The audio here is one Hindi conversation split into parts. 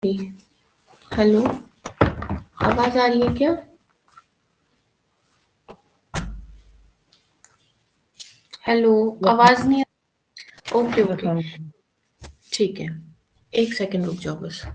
हेलो, आवाज आ रही है क्या? हेलो, आवाज नहीं आ। ओके ओके, ठीक है, एक सेकंड रुक जाओ बस।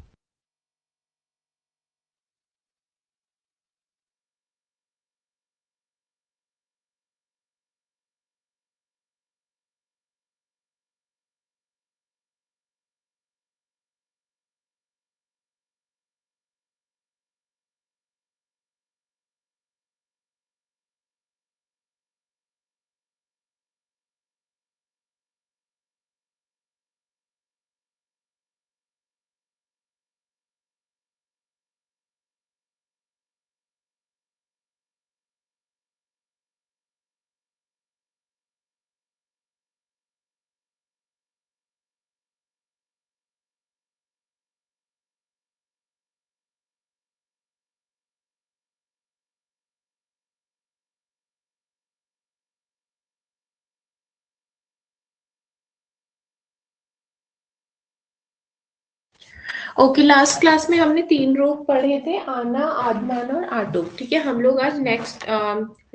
ओके, लास्ट क्लास में हमने 3 रोग पढ़े थे, आना, आदमान और आटो। ठीक है, हम लोग आज नेक्स्ट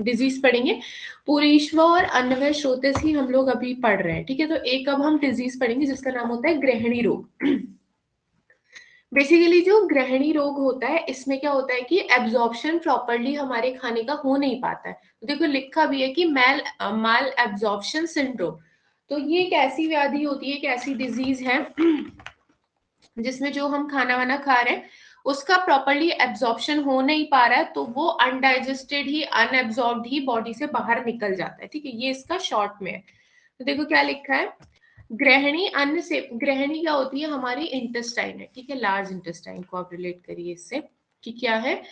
डिजीज पढ़ेंगे। पूरीश्वा और अन्नवय श्रोतिस ही हम लोग अभी पढ़ रहे हैं। ठीक है, तो एक अब हम डिजीज पढ़ेंगे जिसका नाम होता है ग्रहणी रोग। बेसिकली जो ग्रहणी रोग होता है, इसमें क्या होता है कि एब्जॉर्प्शन प्रॉपरली हमारे खाने का हो नहीं पाता है। तो देखो लिखा भी है कि माल एब्जॉर्प्शन सिंड्रोम। तो ये एक ऐसी व्याधि होती है, एक ऐसी डिजीज है जिसमें जो हम खाना वाना खा रहे हैं उसका प्रॉपरली एब्जॉर्प्शन हो नहीं पा रहा है, तो वो अनडाइजेस्टेड ही, अनएब्जॉर्ब्ड ही बॉडी से बाहर निकल जाता है। ठीक है, ये इसका शॉर्ट में है। तो देखो क्या लिखा है, ग्रहणी अन्न से, ग्रहणी क्या होती है, हमारी इंटेस्टाइन है। ठीक है, लार्ज इंटेस्टाइन को आप रिलेट करिए इससे कि क्या है।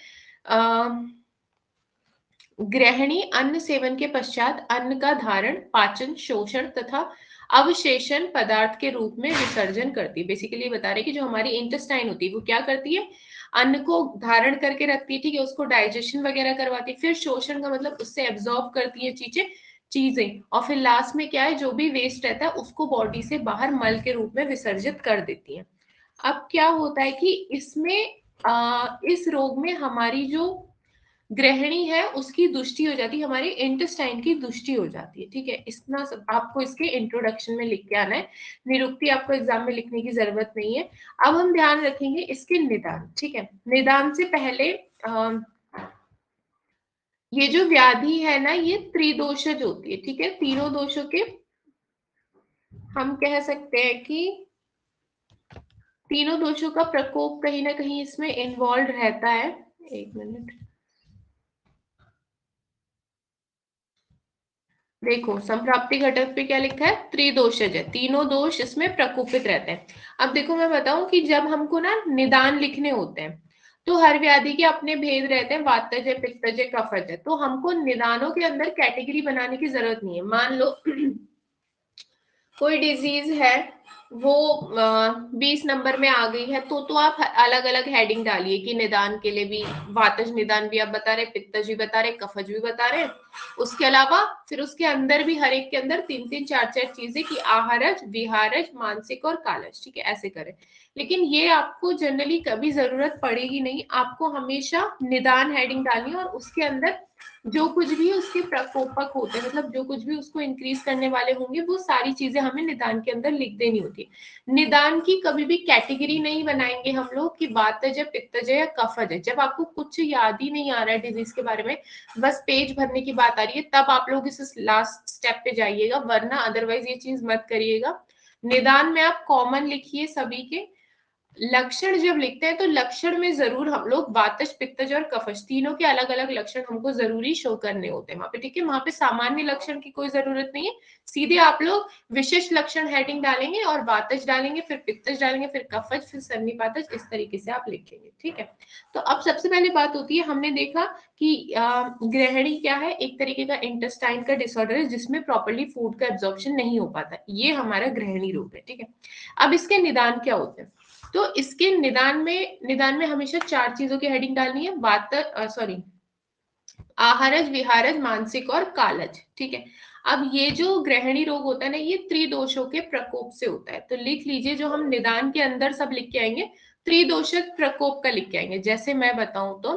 ग्रहणी अन्न सेवन के पश्चात अन्न का धारण, पाचन, शोषण तथा अवशेषण पदार्थ के रूप में विसर्जन करती है। बेसिकली बता रहे कि जो हमारी इंटेस्टाइन होती है वो क्या करती है, अन्न को धारण करके रखती है। ठीक है, उसको डाइजेशन वगैरह करवाती है, फिर शोषण का मतलब उससे एब्जॉर्ब करती है चीजें चीजें और फिर लास्ट में क्या है, जो भी वेस्ट रहता है उसको बॉडी से बाहर मल के रूप में विसर्जित कर देती है। अब क्या होता है कि इसमें इस रोग में हमारी जो गृहिणी है उसकी दुष्टि हो जाती है, हमारे इंटेस्टाइन की दुष्टि हो जाती है। ठीक है, इतना सब आपको इसके इंट्रोडक्शन में लिख के आना है, निरुक्ति आपको एग्जाम में लिखने की जरूरत नहीं है। अब हम ध्यान रखेंगे इसके निदान। ठीक है, निदान से पहले ये जो व्याधि है ना, ये त्रिदोषज होती है। ठीक है, तीनों दोषों के हम कह सकते हैं कि तीनों दोषों का प्रकोप कहीं ना कहीं इसमें इन्वॉल्व रहता है। एक मिनट, देखो संप्राप्ति घटक पे क्या लिखा है, त्रिदोषज है, तीनों दोष इसमें प्रकोपित रहते हैं। अब देखो मैं बताऊं कि जब हमको ना निदान लिखने होते हैं तो हर व्याधि के अपने भेद रहते हैं, वातज है, पित्तज है, कफज है। तो हमको निदानों के अंदर कैटेगरी बनाने की जरूरत नहीं है। मान लो कोई डिजीज है, वो 20 नंबर में आ गई है, तो आप अलग अलग हेडिंग डालिए कि निदान के लिए भी, वातज निदान भी आप बता रहे, पित्तज भी बता रहे, कफज भी बता रहे। उसके अलावा फिर उसके अंदर भी हर एक के अंदर 3 3 4 4 चीजें कि आहारज, विहारज, मानसिक और कालज। ठीक है, ऐसे करें। लेकिन ये आपको जनरली कभी जरूरत पड़ेगी नहीं, आपको हमेशा निदान हेडिंग डालनी है और उसके अंदर जो कुछ भी उसके प्रकोपक होते हैं, मतलब जो कुछ भी उसको इंक्रीज करने वाले होंगे, वो सारी चीजें हमें निदान के अंदर लिख देनी होती है। निदान की कभी भी कैटेगरी नहीं बनाएंगे हम लोग कि वातज है, पित्तज है या कफज है। जब आपको कुछ याद ही नहीं आ रहा है डिजीज के बारे में, बस पेज भरने की बात आ रही है, तब आप लोग इस लास्ट स्टेप पे जाइएगा, वरना अदरवाइज ये चीज मत करिएगा। निदान में आप कॉमन लिखिए सभी के। लक्षण जब लिखते हैं तो लक्षण में जरूर हम लोग वातज, पित्तज और कफज तीनों के अलग अलग लक्षण हमको जरूरी शो करने होते हैं वहां पे। ठीक है, वहां पे सामान्य लक्षण की कोई जरूरत नहीं है, सीधे आप लोग विशिष्ट लक्षण हेडिंग डालेंगे और वातज डालेंगे, फिर पित्तज डालेंगे, फिर कफज, फिर सन्निपातज, इस तरीके से आप लिखेंगे। ठीक है, तो अब सबसे पहले बात होती है, हमने देखा कि ग्रहणी क्या है, एक तरीके का इंटेस्टाइन का डिसऑर्डर है जिसमें प्रॉपरली फूड का एब्जॉर्प्शन नहीं हो पाता, ये हमारा ग्रहणी रोग है। ठीक है, अब इसके निदान क्या होते हैं, तो इसके निदान में हमेशा 4 चीजों की हेडिंग डालनी है, आहारज, विहारज, मानसिक और कालज। ठीक है, अब ये जो ग्रहणी रोग होता है ना, ये त्रिदोषों के प्रकोप से होता है। तो लिख लीजिए, जो हम निदान के अंदर सब लिख के आएंगे त्रिदोषज प्रकोप का लिख के आएंगे। जैसे मैं बताऊं तो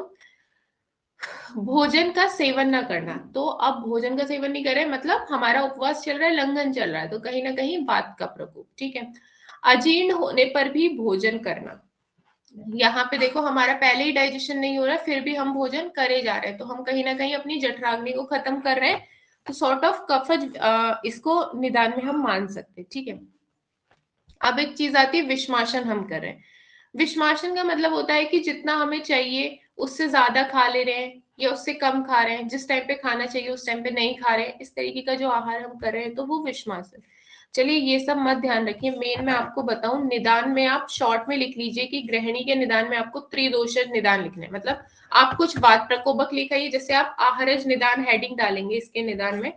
भोजन का सेवन ना करना, तो अब भोजन का सेवन नहीं कर रहे मतलब हमारा उपवास चल रहा है, लंघन चल रहा है, तो कहीं ना कहीं वात का प्रकोप, ठीक है। अजीर्ण होने पर भी भोजन करना, यहाँ पे देखो हमारा पहले ही डाइजेशन नहीं हो रहा है फिर भी हम भोजन करे जा रहे हैं, तो हम कहीं ना कहीं अपनी जठराग्नि को खत्म कर रहे हैं, तो सॉर्ट ऑफ कफज इसको निदान में हम मान सकते हैं, ठीक है। अब एक चीज आती है विषमाशन हम कर रहे हैं। विषमाशन का मतलब होता है कि जितना हमें चाहिए उससे ज्यादा खा ले रहे हैं या उससे कम खा रहे हैं, जिस टाइम पे खाना चाहिए उस टाइम पे नहीं खा रहे हैं, इस तरीके का जो आहार हम कर रहे हैं तो वो विषमासन। चलिए ये सब मत ध्यान रखिए, मेन मैं आपको बताऊं निदान में आप शॉर्ट में लिख लीजिए कि गृहिणी के निदान में आपको त्रिदोषज निदान लिखना है, मतलब आप कुछ वात प्रकोपक लिखाइए, जैसे आप आहारज निदान हेडिंग डालेंगे इसके निदान में,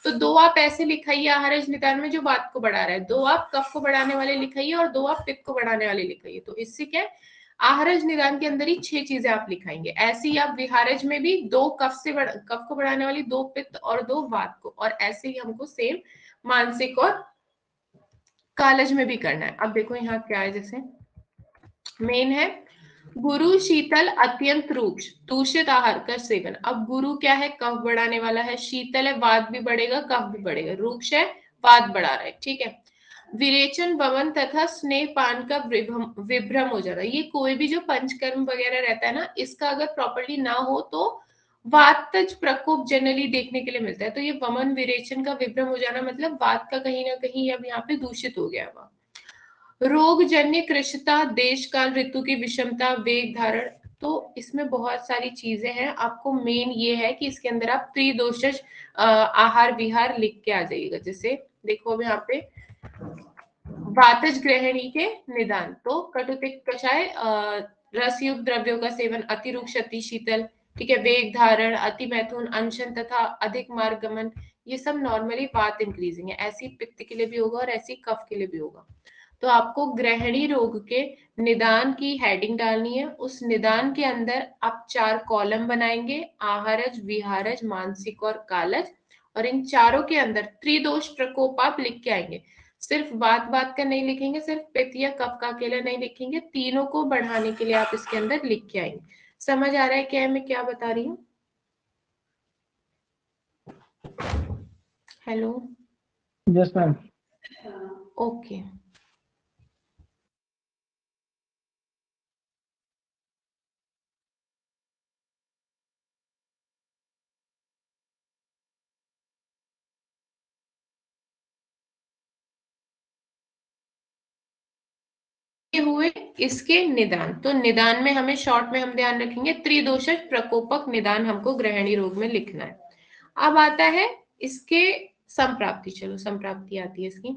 तो दो आप ऐसे लिखाइए आहारज निदान में जो वात को बढ़ा रहा है, दो आप कफ को बढ़ाने वाले लिखाइए और दो आप पित्त को बढ़ाने वाले लिखाइए, तो इससे क्या है आहारज निदान के अंदर ही 6 चीजें आप लिखाएंगे। ऐसे ही आप विहारज में भी दो कफ को बढ़ाने वाली, दो पित्त और दो वात को, और ऐसे ही हमको सेम मानसिक और कालज में भी करना है। अब देखो यहाँ क्या है, जैसे मेन है गुरु शीतल अत्यंत रूक्ष दूषित आहार का सेवन। अब गुरु क्या है, कफ बढ़ाने वाला है, शीतल है वात भी बढ़ेगा कफ भी बढ़ेगा, रूक्ष है वात बढ़ा रहा है, ठीक है। विरेचन वमन तथा स्नेह पान का विभ्रम हो जाना, ये कोई भी जो पंचकर्म वगैरह रहता है ना इसका अगर प्रॉपर्ली ना हो तो वातज प्रकोप जनरली देखने के लिए मिलता है, तो ये वमन विरेचन का विभ्रम हो जाना मतलब वात का कहीं ना कहीं अब यहाँ पे दूषित हो गया वहां। रोग जन्य कृशता, देश काल ऋतु की विषमता, वेग धारण, तो इसमें बहुत सारी चीजें हैं, आपको मेन ये है कि इसके अंदर आप त्रिदोषज आहार विहार लिख के आ जाइएगा। जैसे देखो अब यहाँ पे वातज ग्रहणी के निदान, तो कटुतिक कषाय, रसयुक्त द्रव्यों का सेवन, अति रुक्ष अति शीतल, ठीक है, वेग धारण, अति मैथुन, अनशन तथा अधिक मार्ग गमन, ये सब नॉर्मली वात इंक्रीजिंग है, ऐसी पित्त के लिए भी होगा और ऐसी कफ के लिए भी होगा। तो आपको ग्रहणी रोग के निदान की हेडिंग डालनी है, उस निदान के अंदर आप 4 कॉलम बनाएंगे, आहारज विहारज मानसिक और कालज, और इन चारों के अंदर त्रिदोष प्रकोप आप लिख के आएंगे। सिर्फ बात बात का नहीं लिखेंगे, सिर्फ पित्त या कफ का अकेला नहीं लिखेंगे, तीनों को बढ़ाने के लिए आप इसके अंदर लिख के आएंगे। समझ आ रहा है क्या मैं क्या बता रही हूँ? हेलो। Yes ma'am. ओके। हुए इसके निदान, तो निदान में हमें शॉर्ट में हम ध्यान रखेंगे त्रिदोषज प्रकोपक निदान हमको ग्रहणी रोग में लिखना है। अब आता है इसके संप्राप्ति, चलो संप्राप्ति आती है इसकी।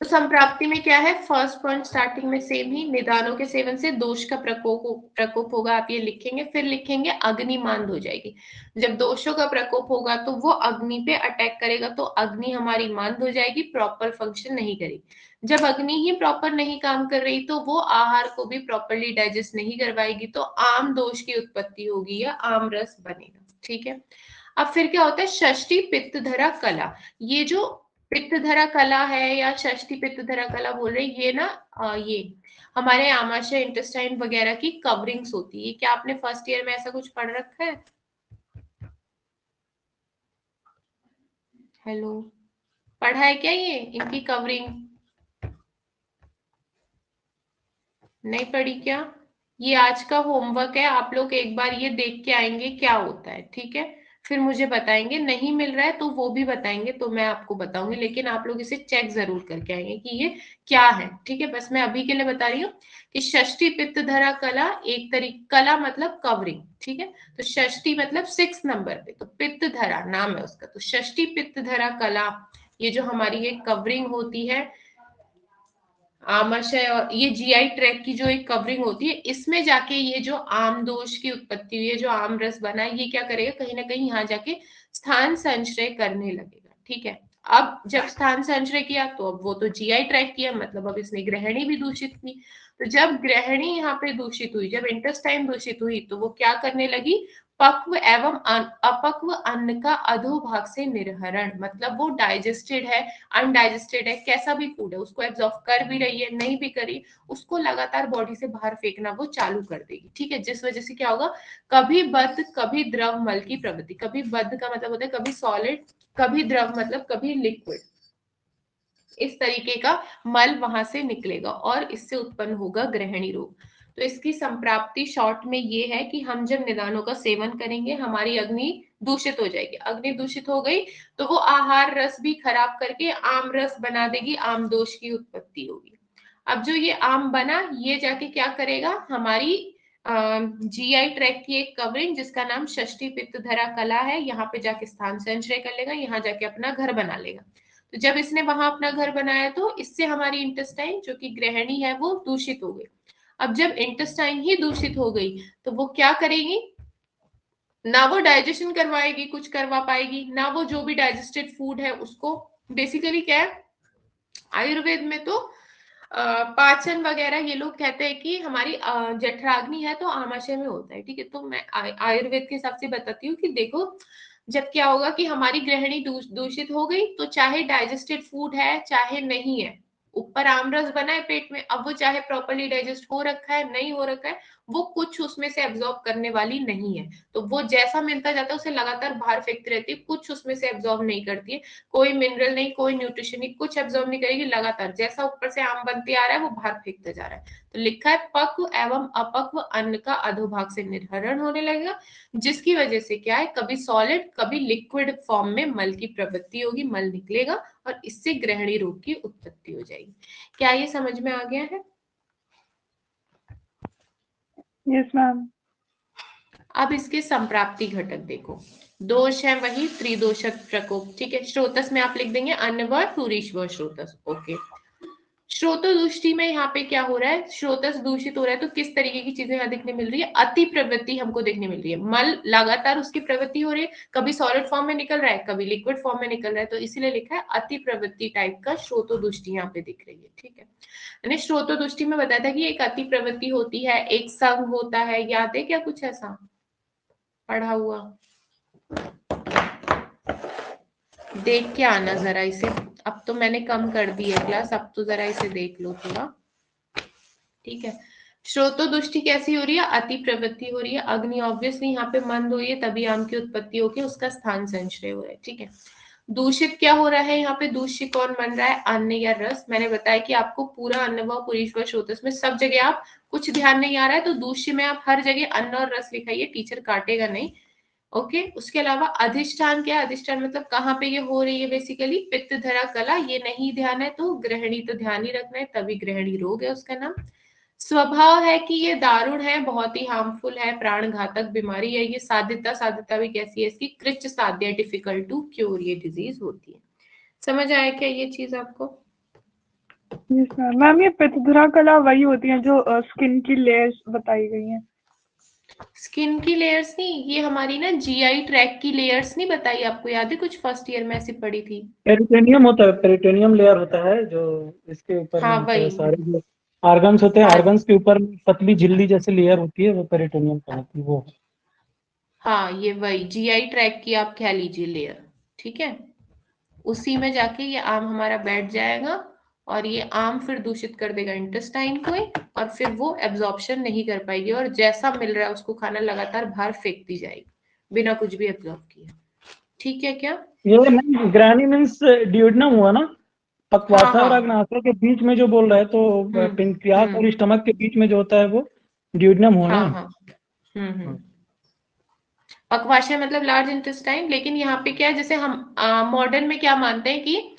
तो संप्राप्ति में क्या है, फर्स्ट पॉइंट स्टार्टिंग में सेम ही, निदानों के सेवन से दोष का प्रकोप होगा, आप ये लिखेंगे, फिर लिखेंगे अग्नि मांद हो जाएगी। जब दोषों का प्रकोप होगा तो वो अग्नि पे अटैक करेगा, तो अग्नि हमारी मांद हो जाएगी, प्रॉपर फंक्शन नहीं करेगी। जब अग्नि ही प्रॉपर नहीं काम कर रही तो वो आहार को भी प्रॉपरली डाइजेस्ट नहीं करवाएगी, तो आम दोष की उत्पत्ति होगी या आम रस बनेगा, ठीक है। अब फिर क्या होता है, षष्ठी पित्तधरा कला, ये जो पित्तधरा कला है या षष्ठी पित्तधरा कला बोल रहे ये ना, ये हमारे आमाशय इंटेस्टाइन वगैरह की कवरिंग्स होती है। क्या आपने फर्स्ट ईयर में ऐसा कुछ पढ़ रखा है? हेलो, पढ़ा है क्या ये इनकी कवरिंग? नहीं पढ़ी क्या? ये आज का होमवर्क है, आप लोग एक बार ये देख के आएंगे क्या होता है, ठीक है। फिर मुझे बताएंगे, नहीं मिल रहा है तो वो भी बताएंगे, तो मैं आपको बताऊंगी, लेकिन आप लोग इसे चेक जरूर करके आएंगे कि ये क्या है, ठीक है। बस मैं अभी के लिए बता रही हूँ कि षष्ठी पित्तधरा कला एक तरीके, कला मतलब कवरिंग, ठीक है। तो षष्ठी मतलब 6 नंबर पे, तो पित्तधरा नाम है उसका, तो षष्ठी पित्तधरा कला, ये जो हमारी एक कवरिंग होती है आमाशय और ये जीआई ट्रैक की जो एक कवरिंग होती है, इसमें जाके ये जो आम दोष की उत्पत्ति हुई है, जो आम रस बना है, ये क्या करेगा कहीं ना कहीं यहाँ जाके स्थान संचय करने लगेगा, ठीक है। अब जब स्थान संचय किया तो अब वो तो जीआई ट्रैक किया, मतलब अब इसने ग्रहणी भी दूषित की, तो जब ग्रहणी यहाँ पे दूषित हुई, जब इंटेस्टाइन दूषित हुई, तो वो क्या करने लगी, पक्व एवं अपक्व अन्न का अधोभाग से निर्हरण, मतलब वो डाइजेस्टेड है, अनडाइजेस्टेड है, कैसा भी फूड है, उसको एब्जॉर्ब कर भी रही है, नहीं भी करी, उसको लगातार बॉडी से बाहर फेंकना वो चालू कर देगी। ठीक है, जिस वजह से क्या होगा, कभी बद्ध कभी द्रव मल की प्रवृत्ति, कभी बद्ध का मतलब होता है कभी सॉलिड, कभी द्रव मतलब कभी लिक्विड, इस तरीके का मल वहां से निकलेगा और इससे उत्पन्न होगा ग्रहणी रोग। तो इसकी संप्राप्ति शॉर्ट में ये है कि हम जब निदानों का सेवन करेंगे हमारी अग्नि दूषित हो जाएगी, अग्नि दूषित हो गई तो वो आहार रस भी खराब करके आम रस बना देगी, आम दोष की उत्पत्ति होगी। अब जो ये आम बना ये जाके क्या करेगा, हमारी जीआई ट्रैक की एक कवरिंग जिसका नाम षष्ठी पित्त धरा कला है, यहाँ पे जाके स्थान संचय कर लेगा, यहाँ जाके अपना घर बना लेगा। तो जब इसने वहां अपना घर बनाया तो इससे हमारी इंटेस्टाइन जो कि ग्रहणी है वो दूषित हो गई। अब जब इंटेस्टाइन ही दूषित हो गई तो वो क्या करेगी, ना वो डाइजेशन करवाएगी, कुछ करवा पाएगी, ना वो जो भी डाइजेस्टेड फूड है उसको, बेसिकली क्या है आयुर्वेद में तो पाचन वगैरह ये लोग कहते हैं कि हमारी जठराग्नि है तो आमाशय में होता है। ठीक है, तो मैं आयुर्वेद के हिसाब से बताती हूँ कि देखो जब क्या होगा कि हमारी ग्रहणी दूषित हो गई तो चाहे डाइजेस्टेड फूड है चाहे नहीं है, ऊपर आमरस बना है पेट में, अब वो चाहे प्रॉपरली डाइजेस्ट हो रखा है नहीं हो रखा है, वो कुछ उसमें से एब्जॉर्ब करने वाली नहीं है, तो वो जैसा मिलता जाता है उसे लगातार बाहर फेंकती रहती है, कुछ उसमें से एब्जॉर्ब नहीं करती है, कोई मिनरल नहीं, कोई न्यूट्रिशन नहीं, कुछ एब्जॉर्ब नहीं करेगी, लगातार जैसा ऊपर से आम बनते आ रहा है वो बाहर फेंकता जा रहा है। तो लिखा है पक्व एवं अपक्व अन्न का अधोभाग से निर्हरण होने लगेगा, जिसकी वजह से क्या है कभी सॉलिड कभी लिक्विड फॉर्म में मल की प्रवृत्ति होगी, मल निकलेगा और इससे ग्रहणी रोग की उत्पत्ति हो जाएगी। क्या ये समझ में आ गया है? Yes ma'am. अब इसके संप्राप्ति घटक देखो, दोष है वही त्रिदोषक प्रकोप। ठीक है, स्रोतस में आप लिख देंगे अन्न व पुरीश व स्रोतस। ओके, स्रोतो दृष्टि में यहाँ पे क्या हो रहा है, स्रोतस दूषित हो रहा है तो किस तरीके की चीजें यहाँ देखने मिल रही है, अति प्रवृत्ति हमको देखने मिल रही है, मल लगातार उसकी प्रवृत्ति हो रही है, कभी सॉलिड फॉर्म में निकल रहा है कभी लिक्विड फॉर्म में निकल रहा है, तो इसीलिए लिखा है अति प्रवृत्ति टाइप का स्रोतो दृष्टि यहाँ पे दिख रही है। ठीक है, मैंने स्रोतो दृष्टि में बताया था कि एक अति प्रवृत्ति होती है, एक संघ होता है, याद है क्या कुछ ऐसा पढ़ा हुआ, देख के आना जरा इसे, अब तो मैंने कम कर दी है क्लास, अब तो जरा इसे देख लो थोड़ा। ठीक है, स्रोतो दृष्टि कैसी हो रही है, अति प्रवृत्ति हो रही है, अग्नि ऑब्वियसली यहाँ पे मंद हुई है तभी आम की उत्पत्ति होगी, उसका स्थान संचय हो रहा है। ठीक है, दूषित क्या हो रहा है यहाँ पे, दूषित कौन बन रहा है, अन्न या रस। मैंने बताया कि आपको पूरा अन्न व पुरीश व स्रोतस में सब जगह आप कुछ ध्यान नहीं आ रहा है तो दूषित में आप हर जगह अन्न और रस लिखाइए, टीचर काटेगा नहीं। ओके, उसके अलावा अधिष्ठान क्या है, अधिष्ठान मतलब कहाँ पे ये हो रही है, बेसिकली पित्त धरा कला, ये नहीं ध्यान है तो ग्रहणी तो ध्यान ही रखना है, तभी ग्रहणी रोग है उसका नाम। स्वभाव है कि ये दारुण है, बहुत ही हार्मफुल है, प्राण घातक बीमारी है ये, साध्यता, साध्यता भी कैसी है इसकी, कृच्च साध्य, डिफिकल्ट टू क्योर ये डिजीज होती है। समझ आया क्या ये चीज आपको? Yes ma'am. मैम ये पित्तधरा कला वही होती है जो स्किन की लेयर्स बताई गई हैं? स्किन की लेयर्स नहीं, ये हमारी ना जीआई ट्रैक की लेयर्स नहीं बताई आपको, याद है कुछ फर्स्ट ईयर में ऐसी पढ़ी थी? पेरिटोनियम होता है, पेरिटोनियम लेयर होता है जो इसके ऊपर में हाँ होता है, वही, सारे जो आर्गन्स होते हैं, हाँ आर्गन्स के ऊपर में पतली झिल्ली जैसी लेयर होती है, वो पेरिटोनियम कहलाती है वो। हाँ, ये वही जीआई ट्रैक की आप कह लीजिए लेयर। ठीक है, उसी में जाके ये आम हमारा बैठ जाएगा और ये आम फिर दूषित कर देगा इंटेस्टाइन को ही, और फिर वो एब्जॉर्प्शन नहीं कर पाएगी और जैसा मिल रहा है उसको खाना लगातार बाहर फेंकती जाएगी बिना कुछ भी एब्जॉर्ब किए। ठीक है क्या? ये नहीं, ग्रहणी मीन्स ड्यूोडेनम हुआ ना, हाँ पक्वाशय और हाँ, अग्नाशय के बीच में जो बोल रहा है, तो पेनक्रियास हम्म, और स्टमक के बीच में जो होता है वो ड्यूोडेनम हुआ ना। हाँ हाँ, पक्वाशय मतलब लार्ज इंटेस्टाइन, लेकिन यहाँ पे क्या है जैसे हम मॉडर्न में क्या मानते हैं कि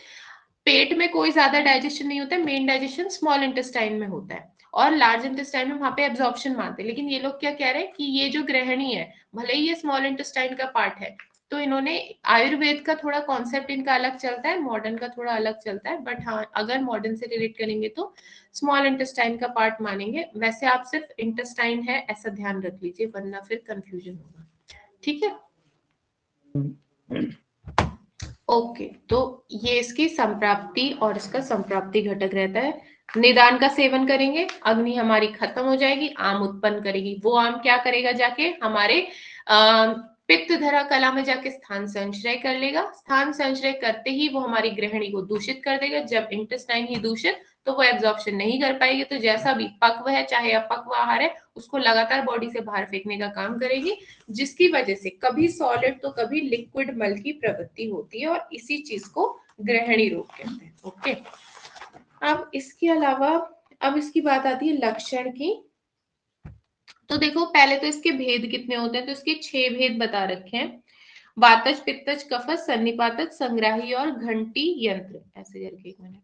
पेट में कोई ज्यादा डाइजेशन नहीं होता है, मेन डाइजेशन स्मॉल इंटेस्टाइन में होता है और लार्ज इंटेस्टाइन में वहां पे एब्जॉर्प्शन मानते हैं, लेकिन ये लोग क्या कह रहे हैं कि ये जो ग्रहणी है भले ही ये स्मॉल इंटेस्टाइन का पार्ट है, तो इन्होंने आयुर्वेद का थोड़ा कॉन्सेप्ट इनका अलग चलता है, मॉडर्न का थोड़ा अलग चलता है, बट हाँ अगर मॉडर्न से रिलेट करेंगे तो स्मॉल इंटेस्टाइन का पार्ट मानेंगे, वैसे आप सिर्फ इंटेस्टाइन है ऐसा ध्यान रख लीजिए वरना फिर कंफ्यूजन होगा। ठीक है, ओके, तो ये इसकी संप्राप्ति और इसका संप्राप्ति घटक रहता है। निदान का सेवन करेंगे, अग्नि हमारी खत्म हो जाएगी, आम उत्पन्न करेगी, वो आम क्या करेगा जाके हमारे पित्त धरा कला में जाके स्थान संचय कर लेगा, स्थान संचय करते ही वो हमारी गृहिणी को दूषित कर देगा। जब इंटेस्टाइन ही दूषित तो वो एब्जॉर्प्शन नहीं कर पाएगी, तो जैसा भी पक्व है चाहे अपक्व आहार है उसको लगातार बॉडी से बाहर फेंकने का काम करेगी, जिसकी वजह से कभी सॉलिड तो कभी लिक्विड मल की प्रवृत्ति होती है, और इसी चीज को गृहिणी रोग कहते हैं। ओके, अब इसके अलावा अब इसकी बात आती है लक्षण की। तो देखो पहले तो इसके भेद कितने होते हैं, तो इसके 6 भेद बता रखे हैं। वातज, पित्तज, कफज, सन्निपातज, संग्राही और घंटी यंत्र, ऐसे करके। 1 मिनट।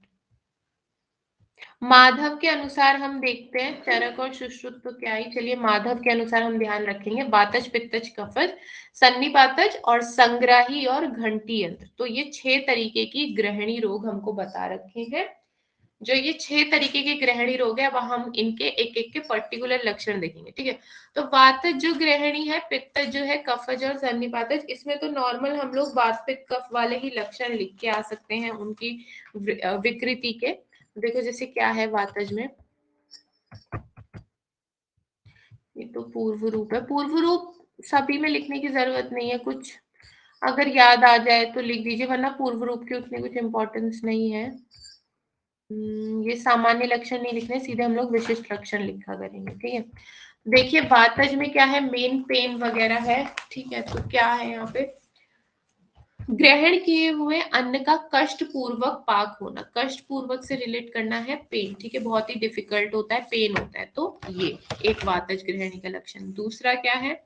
माधव के अनुसार हम देखते हैं चरक और सुश्रुत तो क्या ही, चलिए माधव के अनुसार हम ध्यान रखेंगे वातज, पित्तज, कफज, सन्निपातज और संग्राही और घंटी यंत्र। तो ये 6 तरीके की गृहिणी रोग हमको बता रखे हैं। जो ये 6 तरीके के गृहिणी रोग है, अब हम इनके एक एक के पर्टिकुलर लक्षण देखेंगे, ठीक है। तो वातज जो गृहिणी है, पित्तज जो है, कफज और सन्निपातज, इसमें तो नॉर्मल हम लोग वात पित्त कफ वाले ही लक्षण लिख के आ सकते हैं उनकी विकृति के। देखो जैसे क्या है वातज में, ये तो पूर्व रूप है। पूर्व रूप सभी में लिखने की जरूरत नहीं है, कुछ अगर याद आ जाए तो लिख दीजिए, वरना पूर्व रूप की उतनी कुछ इंपॉर्टेंस नहीं है। ये सामान्य लक्षण नहीं लिखने, सीधे हम लोग विशिष्ट लक्षण लिखा करेंगे, ठीक है। देखिए वातज में क्या है, मेन पेन वगैरह है, ठीक है। तो क्या है यहाँ पे, ग्रहण किए हुए अन्न का कष्ट पूर्वक पाक होना, कष्ट पूर्वक से रिलेट करना है पेन, ठीक है। बहुत ही डिफिकल्ट होता है, पेन होता है, तो ये एक वातज गृहिणी का लक्षण। दूसरा क्या है,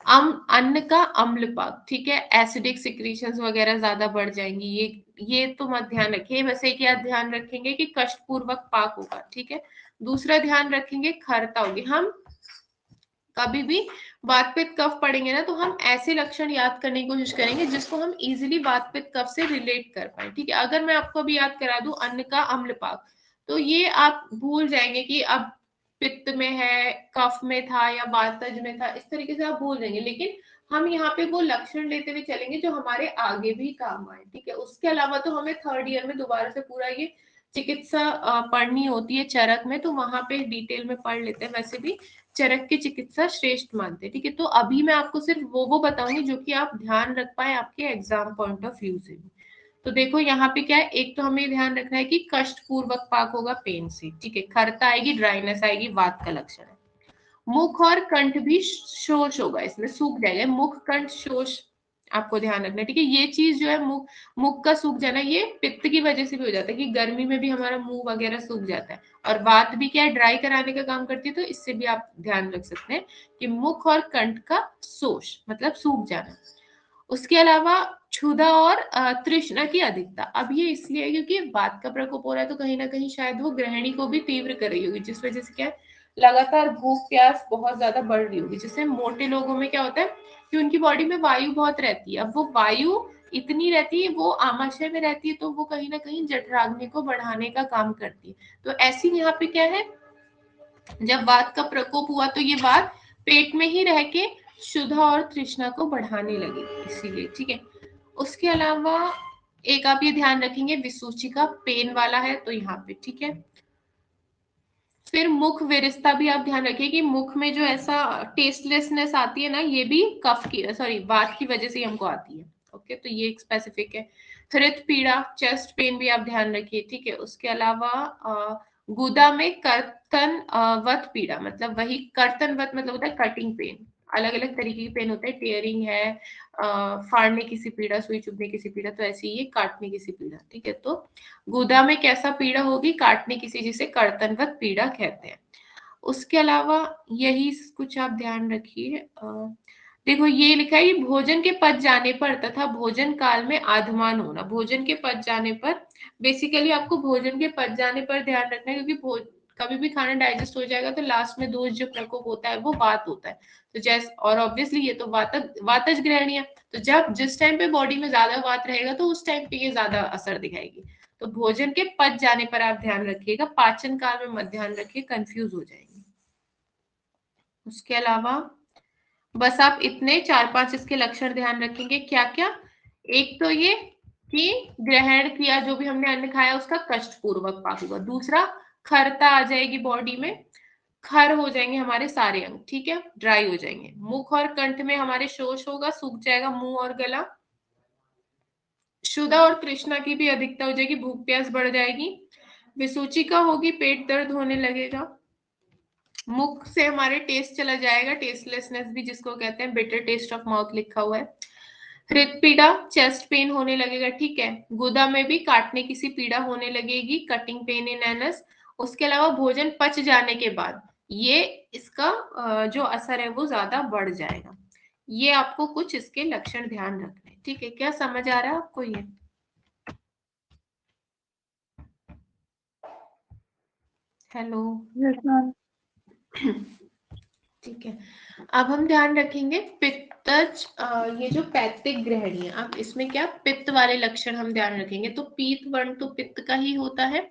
अन्न का अम्ल पाक, ठीक है। एसिडिक सिक्रीशंस वगैरह ज्यादा बढ़ जाएंगी, ये तो मत ध्यान रखिए। बस एक याद ध्यान रखेंगे कि कष्ट पूर्वक पाक होगा, ठीक है। दूसरा ध्यान रखेंगे खरता होगी। हम कभी भी वात पित्त कफ पढ़ेंगे ना, तो हम ऐसे लक्षण याद करने की कोशिश करेंगे जिसको हम इजीली वात पित्त कफ से रिलेट कर पाए, ठीक है। अगर मैं आपको अभी याद करा दूं अन्न का अम्ल पाक, तो ये आप भूल जाएंगे कि अब पित्त में है, कफ में था या वातज में था, इस तरीके से आप भूल जाएंगे। लेकिन हम यहाँ पे वो लक्षण लेते हुए चलेंगे जो हमारे आगे भी काम आए, ठीक है। उसके अलावा तो हमें 3rd ईयर में दोबारा से पूरा ये चिकित्सा पढ़नी होती है चरक में, तो वहां पे डिटेल में पढ़ लेते हैं। वैसे भी चरक की चिकित्सा श्रेष्ठ मानते हैं, ठीक है। तो अभी मैं आपको सिर्फ वो बताऊंगी जो कि आप ध्यान रख पाए आपके एग्जाम पॉइंट ऑफ व्यू से भी। तो देखो यहाँ पे क्या है, एक तो हमें ध्यान रखना है कि कष्ट पूर्वक पाक होगा पेन से, ठीक है। खरता आएगी, ड्राइनेस आएगी, वात का लक्षण है। मुख और कंठ भी शोष होगा, इसमें सूख जाएगा। मुख कंठ शोष आपको ध्यान रखना है, ठीक है। ये चीज जो है मुख का सूख जाना, ये पित्त की वजह से भी हो जाता है कि गर्मी में भी हमारा मुंह वगैरह सूख जाता है, और वात भी क्या है, ड्राई कराने का काम करती है। तो इससे भी आप ध्यान रख सकते हैं कि मुख और कंठ का शोष मतलब सूख जाना। उसके अलावा क्षुधा और तृष्णा की अधिकता, अब ये इसलिए है क्योंकि वात का प्रकोप हो रहा है, तो कहीं ना कहीं शायद वो गृहिणी को भी तीव्र कर रही होगी, जिस वजह से क्या है, लगातार भूख प्यास बहुत ज्यादा बढ़ रही होगी। जैसे मोटे लोगों में क्या होता है कि उनकी बॉडी में वायु बहुत रहती है, अब वो वायु इतनी रहती है, वो आमाशय में रहती है, तो वो कहीं ना कहीं जठराग्नि को बढ़ाने का काम करती है। तो ऐसी यहाँ पे क्या है, जब वात का प्रकोप हुआ तो ये वात पेट में ही रह के क्षुधा और तृष्णा को बढ़ाने लगी, इसीलिए, ठीक है। उसके अलावा एक आप ये ध्यान रखेंगे, विसूचिका पेन वाला है तो यहाँ पे, ठीक है। फिर मुख विरसता भी आप ध्यान रखिए कि मुख में जो ऐसा टेस्टलेसनेस आती है ना, ये भी कफ की वात की वजह से हमको आती है। ओके, तो ये एक स्पेसिफिक है। हृत पीड़ा, चेस्ट पेन भी आप ध्यान रखिए, ठीक है। उसके अलावा गुदा में कर्तन वत पीड़ा, मतलब वही कर्तन वत मतलब होता है कटिंग पेन। अलग अलग तरीके की पेन होता है, टेयरिंग है, फाड़ने की सी पीड़ा, सुई चुभने की सी पीड़ा, तो ऐसी ये काटने की सी पीड़ा, ठीक है। तो गुदा में कैसा पीड़ा होगी, काटने की सी, जिसे कर्तनवत पीड़ा कहते हैं। उसके अलावा यही कुछ आप ध्यान रखिए। देखो ये लिखा है कि भोजन के पच जाने पर तथा भोजन काल में आधमान होना। भोजन के पच जाने पर, बेसिकली आपको भोजन के पच जाने पर ध्यान रखना है, क्योंकि कभी भी खाना डाइजेस्ट हो जाएगा तो लास्ट में दोष जो प्रकोप होता है वो वात होता है। तो जैसे, और ऑब्वियसली ये तो वातज गृहिणी है, तो जब जिस टाइम पे बॉडी में ज्यादा वात रहेगा तो उस टाइम पे ये ज्यादा असर दिखाएगी। तो भोजन के पच जाने पर आप ध्यान रखिएगा, पाचन काल में मत ध्यान रखिए, कंफ्यूज हो जाएंगे। उसके अलावा बस आप इतने 4-5 इसके लक्षण ध्यान रखेंगे। क्या क्या, एक तो ये कि ग्रहण किया जो भी हमने अन्न खाया उसका कष्ट पूर्वक पाक होगा। दूसरा, खरता आ जाएगी बॉडी में, खर हो जाएंगे हमारे सारे अंग, ठीक है, ड्राई हो जाएंगे। मुख और कंठ में हमारे शोष होगा, सूख जाएगा मुंह और गला। क्षुधा और तृष्णा की भी अधिकता हो जाएगी, भूख प्यास बढ़ जाएगी। विसूचिका होगी, पेट दर्द होने लगेगा। मुख से हमारे टेस्ट चला जाएगा, टेस्टलेसनेस भी जिसको कहते हैं, बिटर टेस्ट ऑफ माउथ लिखा हुआ है। हृदय पीड़ा, चेस्ट पेन होने लगेगा, ठीक है। गुदा में भी काटने की सी पीड़ा होने लगेगी, कटिंग पेन इन एनस। उसके अलावा भोजन पच जाने के बाद ये इसका जो असर है वो ज्यादा बढ़ जाएगा। ये आपको कुछ इसके लक्षण ध्यान रखने, ठीक है। क्या समझ आ रहा है आपको ये? हेलो। Yes ma'am. ठीक है, अब हम ध्यान रखेंगे पित्तज, ये जो पैत्तिक ग्रहणी है, अब इसमें क्या पित्त वाले लक्षण हम ध्यान रखेंगे। तो पीत वर्ण तो पित्त का ही होता है,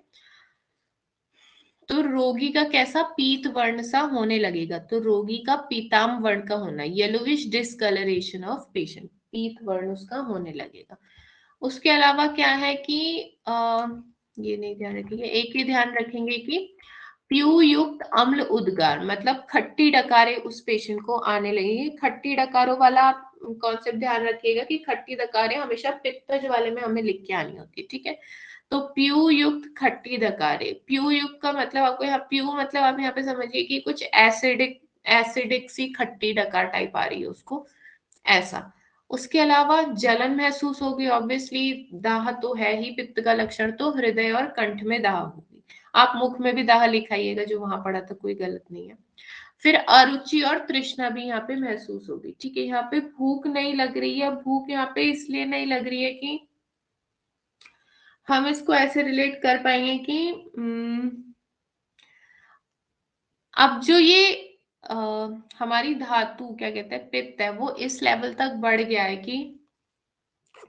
तो रोगी का कैसा पीत वर्ण सा होने लगेगा, तो रोगी का पीताम्बर वर्ण का होना, येलोविश डिसकलरेशन ऑफ पेशेंट, पीत वर्ण उसका होने लगेगा। उसके अलावा क्या है कि ये नहीं ध्यान रखेंगे, एक ही ध्यान रखेंगे कि प्यू युक्त अम्ल उद्गार, मतलब खट्टी डकारे उस पेशेंट को आने लगेगी। खट्टी डकारों वाला कॉन्सेप्ट ध्यान रखिएगा कि खट्टी डकारें हमेशा पित्तज वाले में हमें लिख के आनी होती है, ठीक है। तो प्यू युक्त खट्टी डकारे, प्यू युक्त का मतलब आपको यहाँ प्यू मतलब आप यहाँ पे समझिए कि कुछ एसिडिक सी खट्टी डकार टाइप आ रही है उसको, ऐसा। उसके अलावा जलन महसूस होगी, ऑब्वियसली दाह तो है ही पित्त का लक्षण, तो हृदय और कंठ में दाह होगी। आप मुख में भी दाह लिखाइएगा, जो वहां पड़ा था, कोई गलत नहीं है। फिर अरुचि और तृष्णा भी यहाँ पे महसूस होगी, ठीक है। यहाँ पे भूख नहीं लग रही है, भूख यहाँ पे इसलिए नहीं लग रही है कि हम इसको ऐसे रिलेट कर पाएंगे कि अब जो ये आ, हमारी धातु क्या कहते हैं पित्त है, वो इस लेवल तक बढ़ गया है कि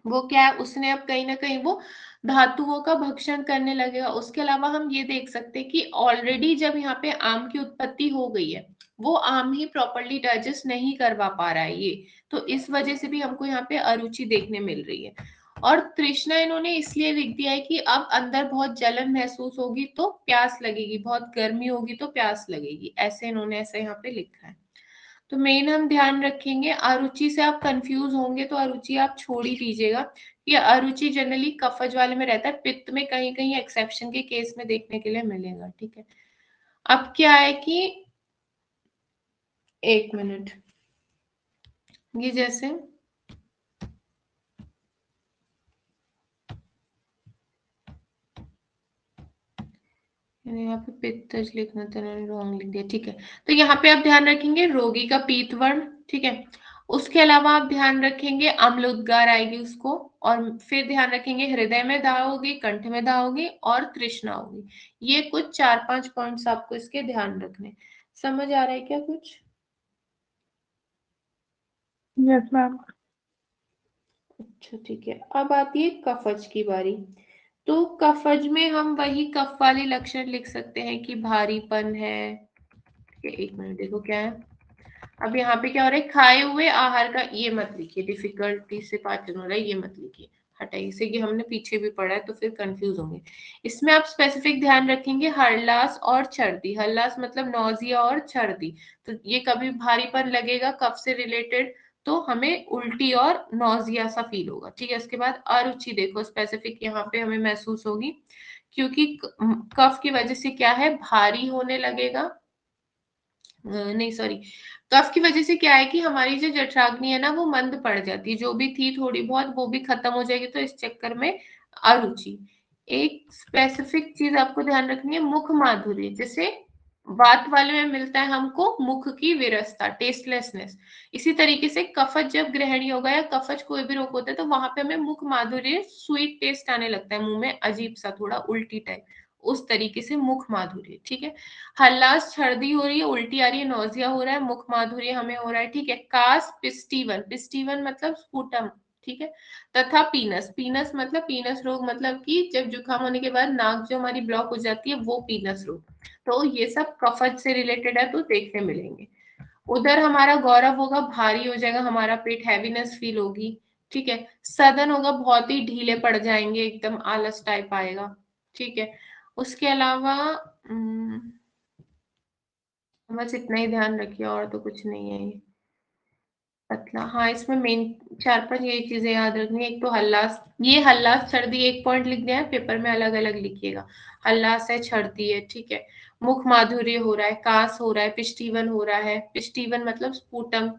वो क्या है, उसने अब कहीं ना कहीं वो धातुओं का भक्षण करने लगेगा। उसके अलावा हम ये देख सकते हैं कि ऑलरेडी जब यहाँ पे आम की उत्पत्ति हो गई है, वो आम ही प्रॉपरली डाइजेस्ट नहीं करवा पा रहा है ये, तो इस वजह से भी हमको यहाँ पे अरुचि देखने मिल रही है। और तृष्णा इन्होंने इसलिए लिख दिया है कि अब अंदर बहुत जलन महसूस होगी तो प्यास लगेगी, बहुत गर्मी होगी तो प्यास लगेगी, ऐसे इन्होंने ऐसे यहाँ पे लिखा है। तो मेन हम ध्यान रखेंगे, अरुचि से आप कंफ्यूज होंगे तो अरुचि आप छोड़ ही दीजिएगा। ये अरुचि जनरली कफज वाले में रहता है, पित्त में कहीं कहीं एक्सेप्शन के केस में देखने के लिए मिलेगा, ठीक है। अब क्या है कि एक मिनट, ये जैसे यहाँ पे पित्तज लिखना था, रॉन्ग लिख दिया, ठीक है। तो यहाँ पे आप ध्यान रखेंगे रोगी का पीत वर्ण, ठीक है। उसके अलावा आप ध्यान रखेंगे अम्ल उद्गार आएगी उसको, और फिर ध्यान रखेंगे हृदय में दाह होगी, कंठ में दाह होगी और तृष्णा होगी। ये कुछ 4-5 पॉइंट्स आपको इसके ध्यान रखने। समझ आ रहा है क्या कुछ? Yes ma'am. अच्छा ठीक है, अब आती है कफज की बारी। तो कफज में हम वही कफ वाले लक्षण लिख सकते हैं कि भारीपन है। एक मिनट देखो क्या है, अब यहाँ पे क्या हो रहा है, खाए हुए आहार का, ये मत लिखिए, डिफिकल्टी से पाचन हो रहा है, ये मत लिखिए, हटाइए इसे, कि हमने पीछे भी पढ़ा है तो फिर कंफ्यूज होंगे। इसमें आप स्पेसिफिक ध्यान रखेंगे हरलास और छर्दी, हरलास मतलब नौजिया और छर्दी, तो ये कभी भारीपन लगेगा कफ से रिलेटेड तो हमें उल्टी और नौजिया सा फील होगा, ठीक है। उसके बाद अरुचि देखो स्पेसिफिक यहाँ पे हमें महसूस होगी, क्योंकि कफ की वजह से क्या है, भारी होने लगेगा, नहीं सॉरी, कफ की वजह से क्या है कि हमारी जो जठराग्नि है ना वो मंद पड़ जाती है, जो भी थी थोड़ी बहुत वो भी खत्म हो जाएगी, तो इस चक्कर में अरुचि। एक स्पेसिफिक चीज आपको ध्यान रखनी है, मुख माधुर्य, जैसे वात वाले में मिलता है हमको मुख की विरसता, टेस्टलेसनेस, इसी तरीके से कफज जब ग्रहणी होगा या कफज कोई भी रोग होता है तो वहां पे हमें मुख माधुर्य, स्वीट टेस्ट आने लगता है मुंह में, अजीब सा थोड़ा उल्टी टाइप, उस तरीके से मुख माधुर्य, ठीक है। हल्लास, सर्दी हो रही है, उल्टी आ रही है, नौजिया हो रहा है, मुख माधुर्य हमें हो रहा है, ठीक है। कास, पिस्टीवन, पिस्टीवन मतलब स्पुटम, ठीक है। तथा पीनस, पीनस मतलब पीनस रोग, मतलब कि जब जुकाम होने के बाद नाक जो हमारी ब्लॉक हो जाती है वो पीनस रोग, तो ये सब कफज से रिलेटेड है तो देखने मिलेंगे। उधर हमारा गौरव होगा, भारी हो जाएगा हमारा पेट, हैवीनेस फील होगी, ठीक है। सदन होगा, बहुत ही ढीले पड़ जाएंगे, एकदम आलस टाइप आएगा, ठीक है। उसके अलावा बस इतना ही ध्यान रखिए, और तो कुछ नहीं है ये। पतला, हाँ इसमें मेन 4-5 ये चीजें याद रखनी है। एक तो हल्लास, ये हल्लास सर्दी एक पॉइंट लिख दिया है, पेपर में अलग अलग लिखिएगा। हल्लास है, छर्दी है, ठीक है। मुख माधुर्य हो रहा है, कास हो रहा है, पिष्टीवन हो रहा है, पिष्टीवन मतलब स्पूटम।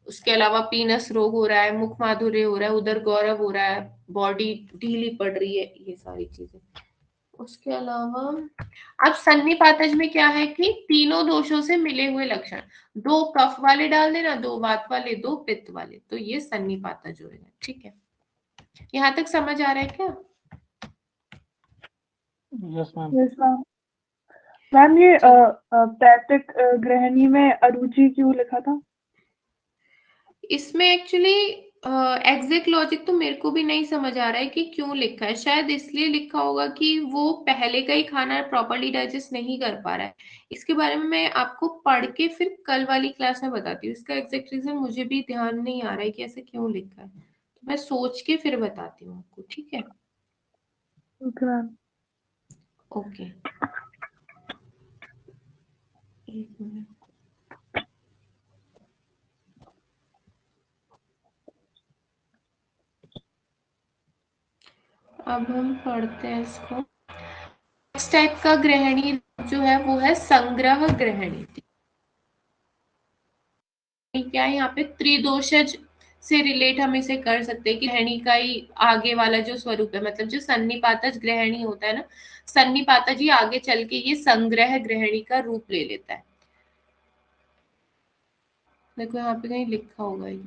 उसके अलावा पीनस रोग हो रहा है, मुख माधुर्य हो रहा है, उदर गौरव हो रहा है, बॉडी ढीली पड़ रही है, ये सारी चीजें। उसके अलावा अब सन्निपातज में क्या है कि तीनों दोषों से मिले हुए लक्षण, 2 कफ वाले डाल देना, 2 वात वाले, 2 पित्त वाले, तो ये सन्निपातज होगा, ठीक है। यहाँ तक समझ आ रहा है क्या? Yes ma'am. Yes ma'am. Ma'am ये पैतृक गृहिणी में अरुचि क्यों लिखा था? इसमें एक्चुअली एग्जैक्ट लॉजिक तो मेरे को भी नहीं समझ आ रहा है कि क्यों लिखा है। शायद इसलिए लिखा होगा कि वो पहले का ही खाना प्रॉपरली डाइजेस्ट नहीं कर पा रहा है। इसके बारे में मैं आपको पढ़ के फिर कल वाली क्लास में बताती हूँ। इसका एग्जैक्ट रीजन मुझे भी ध्यान नहीं आ रहा है कि ऐसे क्यों लिखा है, तो मैं सोच के फिर बताती हूँ आपको, ठीक है। Okay ma'am. ओके, एक मिनट। अब हम पढ़ते हैं इसको। नेक्स्ट टाइप का गृहिणी जो है वो है संग्रह गृहिणी। क्या है यहाँ पे त्रिदोषज से रिलेट हम इसे कर सकते हैं कि गृहिणी का ही आगे वाला जो स्वरूप है, मतलब जो सन्निपातज गृहिणी होता है ना, सन्निपातज ही आगे चल के ये संग्रह गृहिणी का रूप ले लेता है। देखो यहाँ पे कहीं लिखा होगा ये,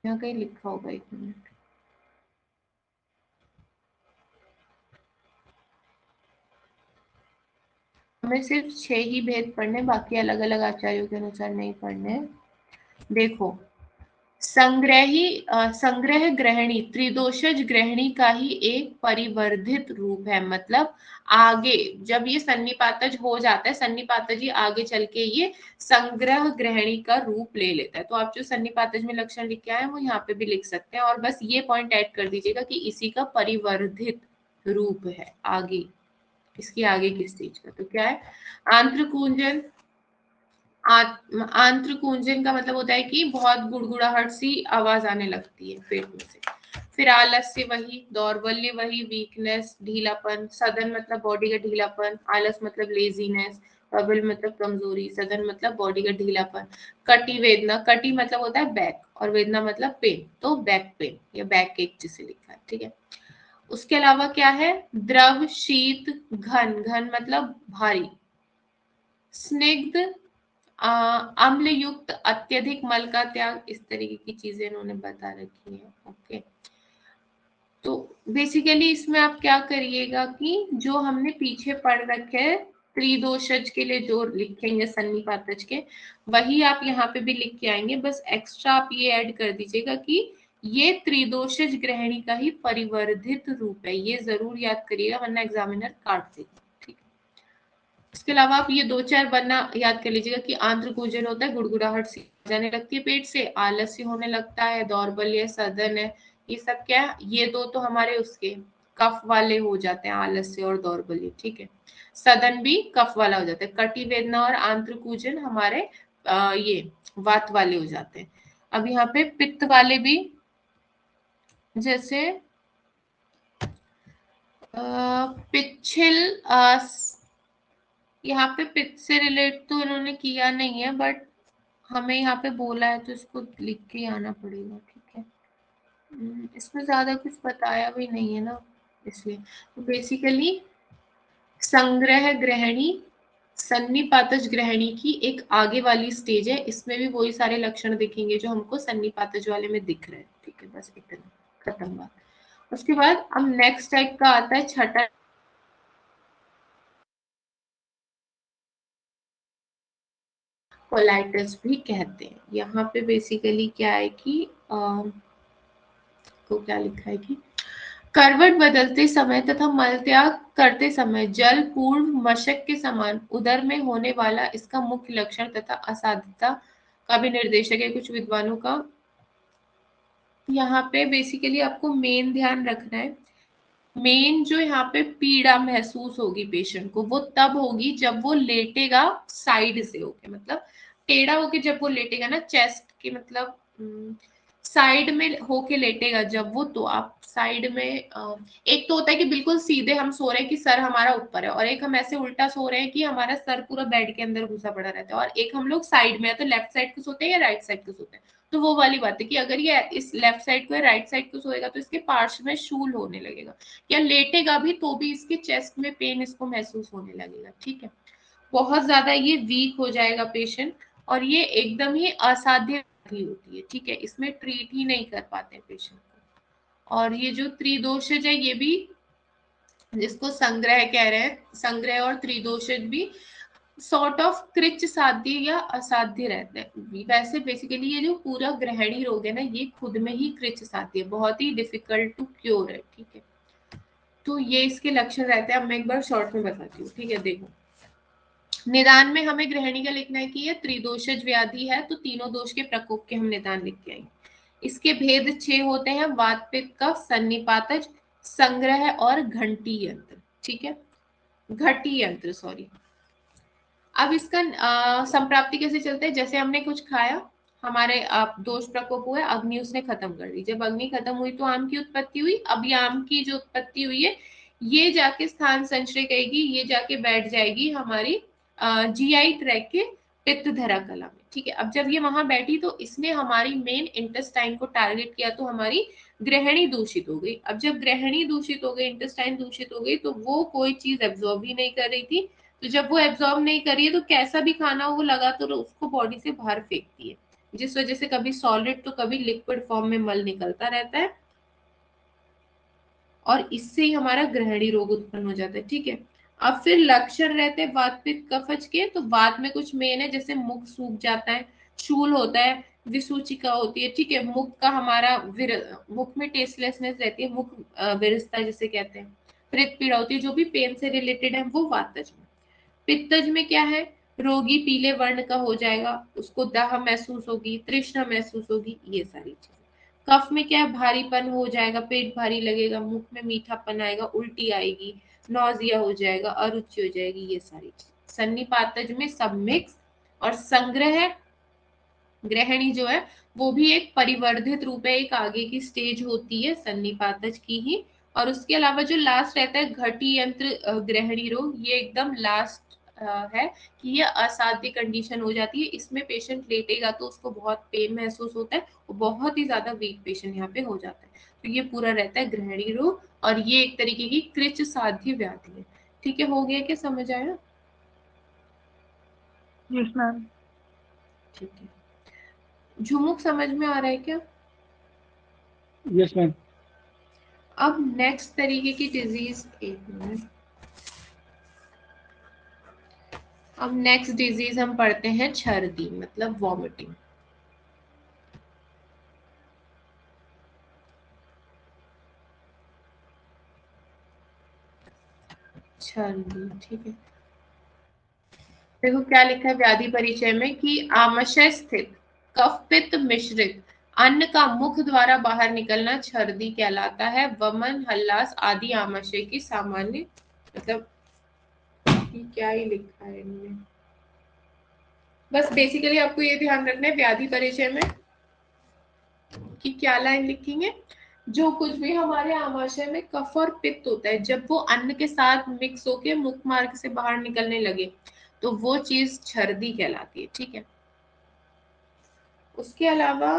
यहाँ कहीं लिखा होगा, एक मिनट। हमें सिर्फ 6 ही भेद पढ़ने, बाकी अलग अलग आचार्यों के अनुसार नहीं पढ़ने। देखो, संग्रह ग्रहणी त्रिदोषज ग्रहणी का ही एक परिवर्धित रूप है। मतलब आगे जब ये सन्निपातज हो जाता है, सन्निपातज ही आगे चल के ये संग्रह ग्रहणी का रूप ले लेता है। तो आप जो सन्निपातज में लक्षण लिख के आए हैं वो यहाँ पे भी लिख सकते हैं, और बस ये पॉइंट ऐड कर दीजिएगा कि इसी का परिवर्धित रूप है आगे, इसकी आगे की स्टेज का। तो क्या है, आंत्रकूंजन। आंत्र कुंजन का मतलब होता है कि बहुत गुड़गुड़ाहट सी आवाज आने लगती है पेट में से। फिर आलस्य वही, दौर्बल्य वही, वीकनेस ढीलापन, सदन मतलब बॉडी का ढीलापन, आलस मतलब लेजीनेस, प्रबल मतलब कमजोरी, सदन मतलब बॉडी का ढीलापन, कटी वेदना, कटी मतलब होता है बैक और वेदना मतलब पेन, तो बैक पेन या बैक एक जिसे लिखा है, ठीक है। उसके अलावा क्या है, द्रव शीत घन, घन मतलब भारी, स्निग्ध अम्ल युक्त, अत्यधिक मल का त्याग, इस तरीके की चीजें इन्होंने बता रखी है। ओके, तो बेसिकली इसमें आप क्या करिएगा कि जो हमने पीछे पढ़ रखे हैं त्रिदोषज के लिए जो लिखेंगे सन्निपातज के, वही आप यहाँ पे भी लिख के आएंगे। बस एक्स्ट्रा आप ये ऐड कर दीजिएगा कि ये त्रिदोषज ग्रहणी का ही परिवर्धित रूप है, ये जरूर याद करिएगा वरना एग्जामिनर काट देगा। इसके अलावा आप ये 2-4 बनना याद कर लीजिएगा कि आंत्र कूजन होता है, गुड़गुड़ाहट सी जाने लगती है पेट से, आलस्य होने लगता है, दौर्बल्य, सदन है, ये सब क्या है, ये दो तो हमारे उसके कफ वाले हो जाते हैं, आलस्य और दौर्बल्य, ठीक है। सदन भी कफ वाला हो जाता है, कटी वेदना और आंत्र कूजन हमारे ये वात वाले हो जाते हैं। अब यहाँ पे पित्त वाले भी, जैसे पिच्छिल, यहाँ पे पित्त से रिलेट तो इन्होंने किया नहीं है, बट हमें यहाँ पे बोला है तो इसको लिख के आना पड़ेगा, ठीक है। इसमें ज्यादा कुछ बताया भी नहीं है ना, इसलिए तो बेसिकली संग्रह ग्रहणी सन्निपातज ग्रहणी की एक आगे वाली स्टेज है, इसमें भी वही सारे लक्षण दिखेंगे जो हमको सन्निपातज वाले में दिख रहे हैं, ठीक है। बस इतना, खत्म बात। उसके बाद अब नेक्स्ट टाइप का आता है छठा, कोलाइटिस भी कहते हैं। यहाँ पे बेसिकली क्या है कि को क्या लिखा है कि करवट बदलते समय तथा मल त्याग करते समय जल पूर्ण मशक के समान उदर में होने वाला इसका मुख्य लक्षण तथा असाध्यता का भी निर्देशक है कुछ विद्वानों का। यहाँ पे बेसिकली आपको मेन ध्यान रखना है मेन जो यहाँ पे पीड़ा महसूस होगी पेशेंट को वो तब होगी जब वो लेटेगा साइड से होके, मतलब टेढ़ा होके जब वो लेटेगा ना, चेस्ट के मतलब साइड में होके लेटेगा जब वो, तो आप साइड में एक तो होता है कि बिल्कुल सीधे हम सो रहे हैं कि सर हमारा ऊपर है, और एक हम ऐसे उल्टा सो रहे हैं कि हमारा सर पूरा बेड के अंदर घुसा पड़ा रहता है, और एक हम लोग साइड में है तो लेफ्ट साइड को सोते हैं या राइट साइड को सोते हैं। तो वो वाली बात है कि अगर ये इस लेफ्ट साइड को या राइट साइड को सोएगा तो इसके पार्श्व में शूल होने लगेगा, या लेटेगा भी तो भी इसके चेस्ट में पेन इसको महसूस होने लगेगा। ठीक है, बहुत ज्यादा ये वीक हो जाएगा पेशेंट, और ये एकदम ही असाध्य भी होती है। ठीक है, इसमें ट्रीट ही नहीं कर पाते पेशेंट को। और ये जो त्रिदोषज है ये भी, जिसको संग्रह कह रहे हैं, संग्रह और त्रिदोषज भी सॉर्ट ऑफ कृच साध्य या असाध्य रहते हैं। वैसे बेसिकली ये जो पूरा ग्रहणी रोग है ना, ये खुद में ही कृच साध्य, बहुत ही डिफिकल्ट टू क्योर है। ठीक है, तो ये इसके लक्षण रहते हैं। अब मैं एक बार शॉर्ट में बताती हूँ। ठीक है, देखो, निदान में हमें ग्रहणी का लिखना है कि ये त्रिदोषज व्याधि है, तो तीनों दोष के प्रकोप के हम निदान लिख के आएंगे। इसके भेद 6 होते हैं: वात, पित्त, कफ, सन्निपातज, संग्रह और घंटी यंत्र। ठीक है, घटी यंत्र, सॉरी। अब इसका संप्राप्ति कैसे चलते हैं? जैसे हमने कुछ खाया, हमारे दोष प्रकोप हुए, अग्नि उसने खत्म कर दी। जब अग्नि खत्म हुई तो आम की उत्पत्ति हुई। अब ये आम की जो उत्पत्ति हुई है, ये जाके स्थान संचय करेगी, ये जाके बैठ जाएगी हमारी जीआई ट्रैक के पित्त धरा कला में। ठीक है, अब जब ये वहां बैठी तो इसने हमारी मेन इंटेस्टाइन को टारगेट किया, तो हमारी ग्रहणी दूषित हो गई। अब जब ग्रहणी दूषित हो गई, इंटेस्टाइन दूषित हो गई, तो वो कोई चीज एब्जॉर्ब ही नहीं कर रही थी। तो जब वो एब्जॉर्ब नहीं कर रही है तो कैसा भी खाना वो लगा तो उसको बॉडी से बाहर फेंकती है, जिस वजह से कभी सॉलिड तो कभी लिक्विड फॉर्म में मल निकलता रहता है, और इससे ही हमारा ग्रहणी रोग उत्पन्न हो जाता है। ठीक है, अब फिर लक्षण रहते हैं वात, पित्त, कफज के। तो वात में कुछ मेन है, जैसे मुख सूख जाता है, शूल होता है, विसूचिका होती है। ठीक है, मुख का हमारा मुख में टेस्टलेसनेस रहती है, मुख विरसता जिसे कहते हैं, पित्त पीड़ा होती है, जो भी पेन से रिलेटेड है वो वातज में। पित्तज में क्या है? रोगी पीले वर्ण का हो जाएगा, उसको दाह महसूस होगी, तृष्णा महसूस होगी, ये सारी चीजें। कफ में क्या है? भारीपन हो जाएगा, पेट भारी लगेगा, मुख में मीठापन आएगा, उल्टी आएगी, नौजिया हो जाएगा, अरुचि हो जाएगी, ये सारी चीज। सन्निपातज में सब मिक्स। और संग्रह ग्रहणी जो है वो भी एक परिवर्धित रूप है, एक आगे की स्टेज होती है सन्निपातज की ही। और उसके अलावा जो लास्ट रहता है घटी यंत्र ग्रहणी रोग, ये एकदम लास्ट है कि ये असाध्य कंडीशन हो जाती है। इसमें पेशेंट लेटेगा तो उसको बहुत पेन महसूस होता है, और बहुत ही ज्यादा वीक पेशेंट यहाँ पे हो जाता है। तो ये पूरा रहता है ग्रहणी रोग, और ये एक तरीके की कृच साध्य व्याधि है। ठीक है, हो गया? क्या समझ आया? Yes ma'am. ठीक है, झुमुक समझ में आ रहा है क्या? Yes ma'am. अब नेक्स्ट तरीके की डिजीज, एक मिनट, अब नेक्स्ट डिजीज हम पढ़ते हैं छर्दी, मतलब वॉमिटिंग। छर्दी, ठीक है। देखो क्या लिखा है व्याधि परिचय में कि आमाशय स्थित कफ पित्त मिश्रित अन्न का मुख द्वारा बाहर निकलना छर्दी कहलाता है। वमन, हल्लास आदि आमाशय की सामान्य, मतलब क्या ही लिखा है इनमें, बस बेसिकली आपको ये ध्यान रखना है व्याधि परिचय में कि क्या लाइन लिखेंगे। जो कुछ भी हमारे आमाशय में कफ और पित्त होता है, जब वो अन्न के साथ मिक्स होके मुख मार्ग से बाहर निकलने लगे तो वो चीज छर्दी कहलाती है। ठीक है, उसके अलावा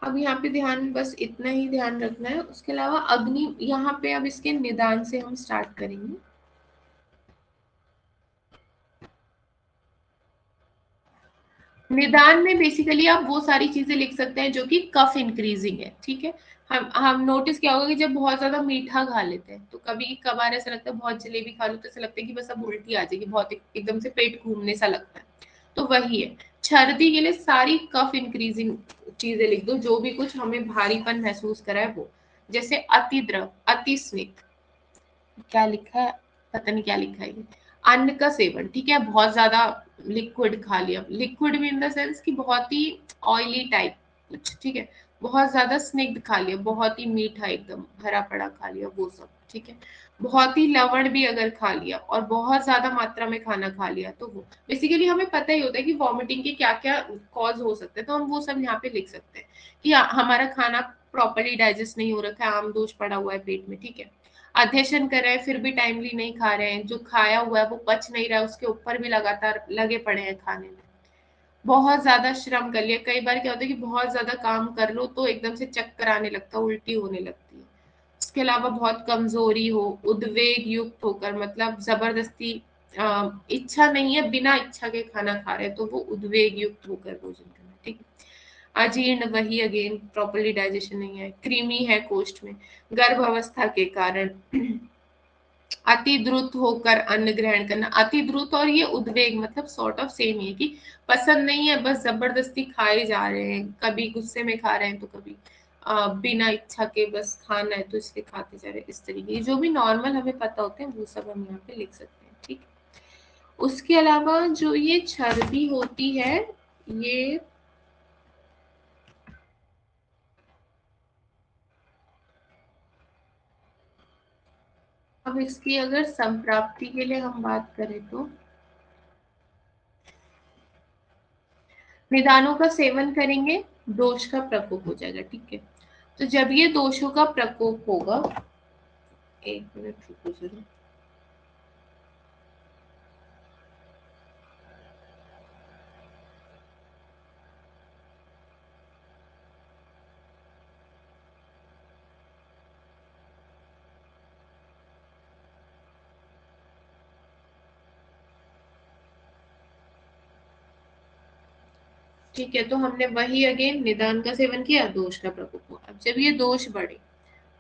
अब यहाँ पे ध्यान, बस इतना ही ध्यान रखना है। उसके अलावा अग्नि, यहाँ पे अब इसके निदान से हम स्टार्ट करेंगे। निदान में बेसिकली आप वो सारी चीजें लिख सकते हैं जो कि कफ इंक्रीजिंग है। ठीक है, हम नोटिस क्या होगा कि जब बहुत ज्यादा मीठा खा लेते हैं तो कभी कभार ऐसा लगता है, बहुत जलेबी खा लो तो ऐसा लगता है कि बस अब उल्टी आ जाएगी, बहुत एकदम से पेट घूमने सा लगता है, तो वही है। छर्दी के लिए सारी कफ इंक्रीजिंग चीजें लिख दो, जो भी कुछ हमें भारीपन महसूस कराए वो, जैसे अति द्रव, अति स्निग्ध, क्या लिखा है पता नहीं क्या लिखा है ये, अन्न का सेवन। ठीक है, बहुत ज्यादा लिक्विड खा लिया, लिक्विड भी इन द सेंस कि बहुत ही ऑयली टाइप कुछ। ठीक है, बहुत ज्यादा स्निग्ध खा लिया, बहुत ही मीठा एकदम भरा पड़ा खा लिया, वो सब ठीक है। बहुत ही लवण भी अगर खा लिया और बहुत ज्यादा मात्रा में खाना खा लिया तो वो बेसिकली हमें पता ही होता है कि वॉमिटिंग के क्या क्या कॉज हो सकते हैं, तो हम वो सब यहाँ पे लिख सकते हैं कि हमारा खाना प्रॉपरली डाइजेस्ट नहीं हो रखा है, आम दोष पड़ा हुआ है पेट में, ठीक है। अध्यशन कर रहे हैं फिर भी टाइमली नहीं खा रहे हैं, जो खाया हुआ है वो पच नहीं रहा है, उसके ऊपर भी लगातार लगे पड़े हैं खाने में। बहुत ज्यादा श्रम कर लिया, कई बार क्या होता है कि बहुत ज्यादा काम कर लो तो एकदम से चक्कर आने लगता है, उल्टी होने लगती है। इसके अलावा बहुत कमजोरी हो, उद्वेग युक्त होकर, मतलब जबरदस्ती इच्छा नहीं है, बिना इच्छा के खाना खा रहे हैं तो वो उद्वेग युक्त होकर भोजन करना, ठीक है। अजीर्ण, वही अगेन प्रॉपरली डाइजेशन नहीं है। कृमि है कोष्ठ में, गर्भ अवस्था के कारण। अति द्रुत होकर अन्न ग्रहण करना, अति द्रुत और ये उद्वेग मतलब सॉर्ट ऑफ सेम ही है कि पसंद नहीं है, बस जबरदस्ती खाए जा रहे हैं, कभी गुस्से में खा रहे हैं तो कभी बिना इच्छा के बस खाना है तो इसलिए खाते जा रहे हैं, इस तरीके जो भी नॉर्मल हमें पता होते हैं वो सब हम यहाँ पे लिख सकते हैं, ठीक। उसके अलावा जो ये चर्बी होती है, ये अब इसकी अगर संप्राप्ति के लिए हम बात करें तो निदानों का सेवन करेंगे, दोष का प्रकोप हो जाएगा, ठीक है। तो जब ये दोषों का प्रकोप होगा, एक मिनट रुको जरा, ठीक है। तो हमने वही अगेन निदान का सेवन किया, दोष का प्रकोप हुआ। अब जब ये दोष बढ़े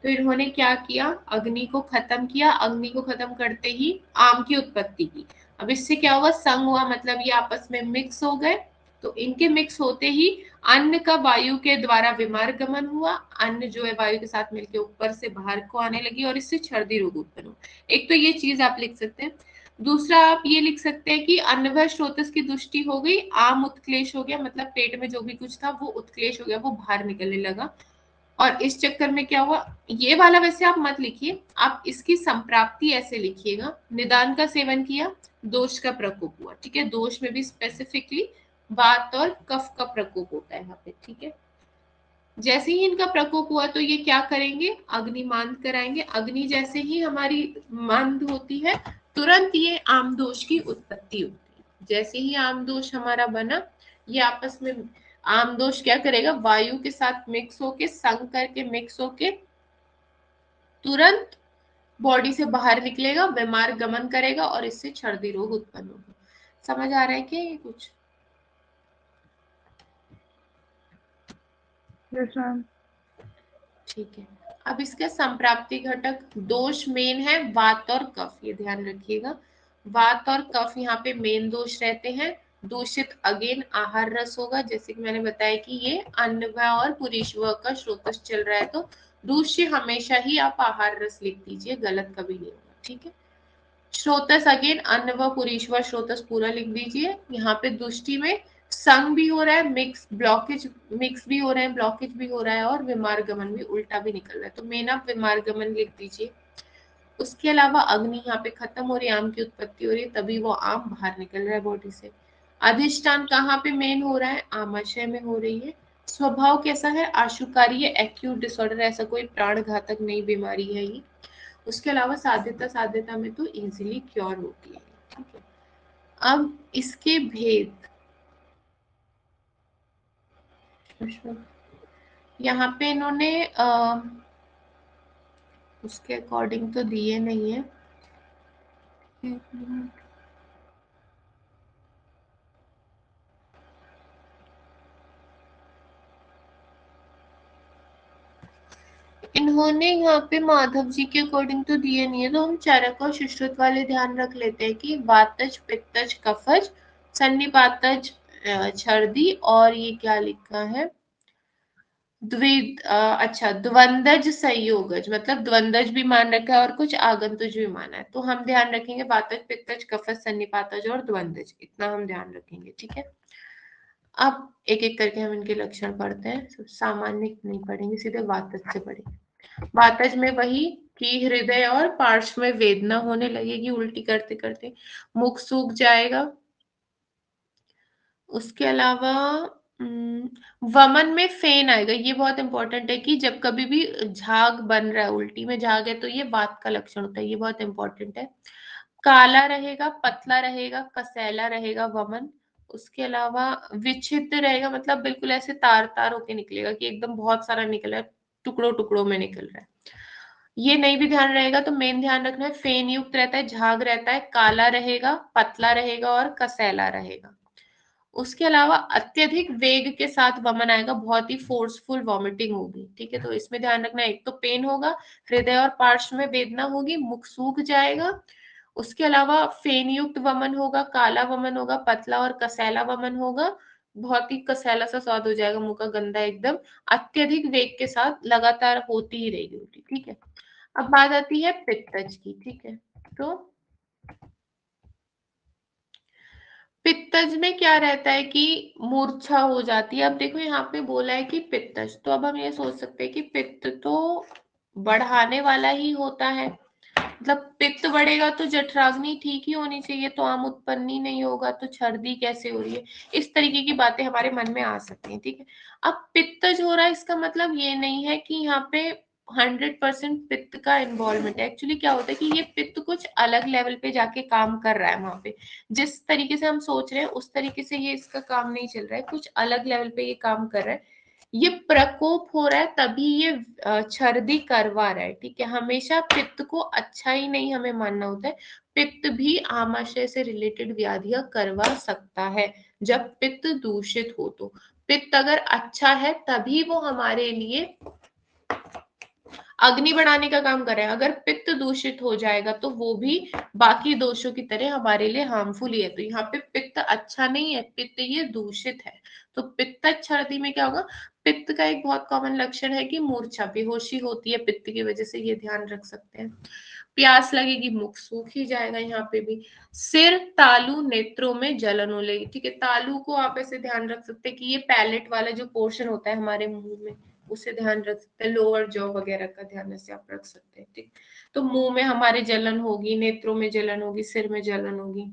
तो इन्होंने क्या किया, अग्नि को खत्म किया, अग्नि को खत्म करते ही आम की उत्पत्ति की। अब इससे क्या हुआ, संग हुआ, मतलब ये आपस में मिक्स हो गए। तो इनके मिक्स होते ही अन्न का वायु के द्वारा विमार गमन हुआ, अन्न जो है वायु के साथ मिलकर ऊपर से बाहर को आने लगी और इससे छर्दी रोग उत्पन्न हुआ। एक तो ये चीज आप लिख सकते हैं। दूसरा आप ये लिख सकते हैं कि अन्नभय स्रोतस की दुष्टि हो गई, आम उत्क्लेश हो गया, मतलब पेट में जो भी कुछ था वो उत्क्लेश हो गया, वो बाहर निकलने लगा। और इस चक्कर में क्या हुआ, ये वाला वैसे आप मत लिखिए, आप इसकी संप्राप्ति ऐसे लिखिएगा, निदान का सेवन किया, दोष का प्रकोप हुआ, ठीक है। दोष में भी स्पेसिफिकली वात और कफ का प्रकोप होता है यहाँ पे, ठीक है। जैसे ही इनका प्रकोप हुआ तो ये क्या करेंगे, अग्नि मंद कराएंगे। अग्नि जैसे ही हमारी मंद होती है तुरंत ये आमदोष की उत्पत्ति होती है। जैसे ही आमदोष हमारा बना, ये आपस में आमदोष क्या करेगा, वायु के साथ मिक्स होके, संग करके मिक्स होके तुरंत बॉडी से बाहर निकलेगा, बीमार गमन करेगा और इससे छर्दी रोग उत्पन्न होगा। समझ आ रहा है क्या ये कुछ? Yes ma'am. ठीक है। अब इसके संप्राप्ति घटक दोष मेन है वात और कफ, ये ध्यान रखिएगा। वात और कफ यहाँ पे मेन दोष रहते हैं। दूषित अगेन आहार रस होगा, जैसे कि मैंने बताया कि ये अन्नवा और पुरीश्वर का स्रोतस चल रहा है, तो दूष्य हमेशा ही आप आहार रस लिख दीजिए, गलत कभी नहीं होगा, ठीक है। स्रोतस अगेन अन्न व पुरीश्वर स्रोतस पूरा लिख दीजिए। यहाँ पे दुष्टि में संग भी हो रहा है, मिक्स ब्लॉकेज, मिक्स भी हो रहे हैं, ब्लॉकेज भी हो रहा है और विमार गमन भी उल्टा भी निकल रहा है, तो मेन आप विमार गमन लिख दीजिए। उसके अलावा अग्नि यहाँ पे खत्म हो रही है, आम की उत्पत्ति हो रही है, तभी वो आम बाहर निकल रहा है बॉडी से। अधिष्ठान कहाँ पे मेन हो रहा है, आमाशय में हो रही है। स्वभाव कैसा है, आशुकारी है, एक्यूट डिसऑर्डर, ऐसा कोई प्राण घातक नई बीमारी है ये। उसके अलावा साध्यता में तो इजीली क्योर होती है, ठीक है। अब इसके भेद यहाँ पे इन्होंने उसके अकॉर्डिंग तो दिए नहीं है। इन्होंने यहाँ पे माधव जी के अकॉर्डिंग तो दिए नहीं है, तो हम चरक और सुश्रुत वाले ध्यान रख लेते हैं कि वातज, पित्तज, कफज, सन्निपातज, छर्दी, और ये क्या लिखा है, अच्छा द्वंदज संयोगज, मतलब द्वंदज भी मान रखा है और कुछ आगंतुज भी माना है, तो हम ध्यान रखेंगे वातज, पित्तज, कफज, सन्निपातज और द्वंदज, इतना हम ध्यान रखेंगे, ठीक है। अब एक एक करके हम इनके लक्षण पढ़ते हैं, सामान्य नहीं पढ़ेंगे, सीधे वातज से पढ़ेंगे। वातज में वही कि हृदय और पार्श्व में वेदना होने लगेगी उल्टी करते करते, मुख सूख जाएगा। उसके अलावा वमन में फेन आएगा। ये बहुत इंपॉर्टेंट है कि जब कभी भी झाग बन रहा है, उल्टी में झाग है, तो ये वात का लक्षण होता है, ये बहुत इंपॉर्टेंट है। काला रहेगा, पतला रहेगा, कसैला रहेगा वमन। उसके अलावा विच्छिन्न रहेगा, मतलब बिल्कुल ऐसे तार तार होके निकलेगा कि एकदम बहुत सारा निकल रहा है, टुकड़ों टुकड़ों में निकल रहा है। ये नहीं भी ध्यान रहेगा तो मेन ध्यान रखना है, फेन युक्त रहता है, झाग रहता है, काला रहेगा, पतला रहेगा और कसैला रहेगा। उसके अलावा अत्यधिक वेग के साथ वमन आएगा, बहुत ही फोर्सफुल वॉमिटिंग होगी। ठीक है, तो इसमें ध्यान रखना, एक तो पेन होगा, हृदय और पार्श्व में वेदना होगी, मुख सूख जाएगा। उसके अलावा फेन युक्त वमन होगा, काला वमन होगा, पतला और कसैला वमन होगा, बहुत ही कसैला सा स्वाद हो जाएगा, मुंह का गंदा एकदम, अत्यधिक वेग के साथ लगातार होती ही रहेगी उल्टी। ठीक है, अब बात आती है पित्तज की। ठीक है, तो पित्तज में क्या रहता है कि मूर्छा हो जाती है। अब देखो यहाँ पे बोला है कि पित्तज, तो अब हम ये सोच सकते हैं कि पित्त तो बढ़ाने वाला ही होता है, मतलब पित्त बढ़ेगा तो जठराग्नि ठीक ही होनी चाहिए, तो आम उत्पन्न ही नहीं होगा, तो छर्दी कैसे हो रही है, इस तरीके की बातें हमारे मन में आ सकती हैं। ठीक है, अब पित्तज हो रहा है, इसका मतलब ये नहीं है कि यहाँ पे 100% पित्त का इन्वॉल्वमेंट है। एक्चुअली क्या होता है कि ये पित्त कुछ अलग लेवल पे जाके काम कर रहा है, वहां पे जिस तरीके से हम सोच रहे हैं उस तरीके से ये इसका काम नहीं चल रहा है, कुछ अलग लेवल पे ये काम कर रहा है, ये प्रकोप हो रहा है, तभी ये छर्दी करवा रहा है। ठीक है, हमेशा पित्त को अच्छा ही नहीं हमें मानना होता है, पित्त भी आमाशय से रिलेटेड व्याधियां करवा सकता है जब पित्त दूषित हो। तो पित्त अगर अच्छा है तभी वो हमारे लिए अग्नि बढ़ाने का काम कर रहा है, अगर पित्त दूषित हो जाएगा तो वो भी बाकी दोषों की तरह हमारे लिए हार्मफुल ही है। तो यहाँ पे पित्त अच्छा नहीं है, पित्त ये दूषित है। तो पित्त छर्दी में क्या होगा, पित्त का एक बहुत कॉमन लक्षण है कि मूर्छा, बेहोशी होती है पित्त की वजह से, ये ध्यान रख सकते हैं। प्यास लगेगी, मुख सूख ही जाएगा यहाँ पे भी। सिर, तालू, नेत्रों में जलन हो लगेगी। ठीक है, तालू को आप ऐसे ध्यान रख सकते हैं कि ये पैलेट वाला जो पोर्शन होता है हमारे मुंह में, उसे ध्यान रख सकते हैं, लोअर जॉ वगैरह का ध्यान ऐसे आप रख सकते हैं। ठीक, तो मुंह में हमारे जलन होगी, नेत्रों में जलन होगी, सिर में जलन होगी,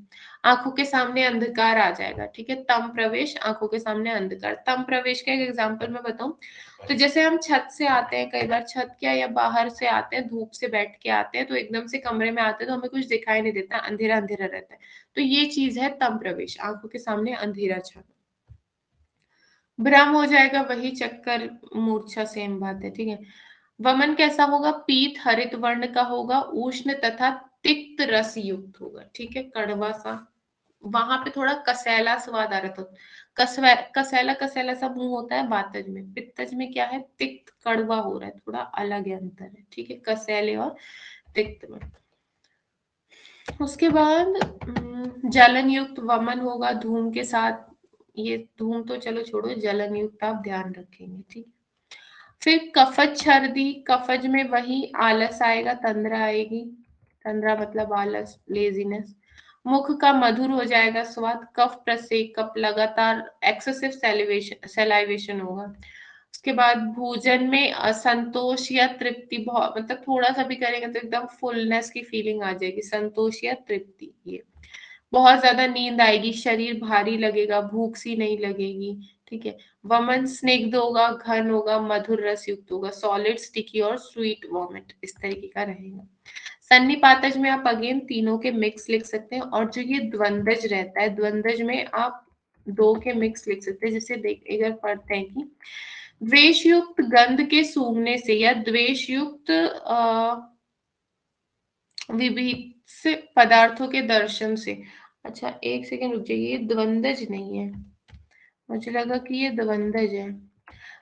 आंखों के सामने अंधकार आ जाएगा। ठीक है, तम प्रवेश, आंखों के सामने अंधकार। तम प्रवेश का एक एग्जांपल मैं बताऊं तो जैसे हम छत से आते हैं, कई बार छत क्या या बाहर से आते हैं, धूप से बैठ के आते हैं, तो एकदम से कमरे में आते हैं तो हमें कुछ दिखाई नहीं देता, अंधेरा अंधेरा रहता है, तो ये चीज है तम प्रवेश, आंखों के सामने अंधेरा छाना। भ्रम हो जाएगा, वही चक्कर, मूर्छा, सेम बात है। ठीक है, वमन कैसा होगा, पीत हरित वर्ण का होगा, उष्ण तथा तिक्त रस युक्त होगा। ठीक है, कड़वा सा, वहां पे थोड़ा कसैला स्वाद आ रहा था, कसैला कसैला सा मुंह होता है वातज में, पित्तज में क्या है, तिक्त कड़वा हो रहा है, थोड़ा अलग है, अंतर है। ठीक है, कसैले और तिक्त में। उसके बाद जलन युक्त वमन होगा धूम के साथ, ये धूम तो चलो छोड़ो, जलन युक्त आप ध्यान रखेंगे। ठीक, फिर कफज छर्दी, कफज में वही आलस आएगा, तंद्रा आएगी, तंद्रा मतलब आलस, लेजीनेस। मुख का मधुर हो जाएगा स्वाद, कफ प्रसेक, कफ लगातार, एक्सेसिव सैलिवेशन होगा। उसके बाद भोजन में असंतोष या तृप्ति, बहुत मतलब थोड़ा सा भी करेंगे तो एकदम फुलनेस की फीलिंग आ जाएगी, संतोष या तृप्ति। ये बहुत ज्यादा नींद आएगी, शरीर भारी लगेगा, भूख सी नहीं लगेगी। ठीक है, वमन स्निग्ध होगा, घन होगा, मधुर रस युक्त होगा, सॉलिड, स्टिकी और स्वीट वॉमिट, इस तरीके का रहेगा। सन्निपातज में आप अगेन तीनों के मिक्स लिख सकते हैं, और जो ये द्वंद्वज रहता है, द्वंद्वज में आप दो के मिक्स लिख सकते हैं। जैसे देख इधर पढ़ते हैं कि द्वेष युक्त गंध के सूंघने से या द्वेष युक्त विभिन्न पदार्थों के दर्शन से। अच्छा एक सेकंड रुक जाइए, ये द्वंद्वज नहीं है, मुझे लगा कि ये द्वंद्वज है,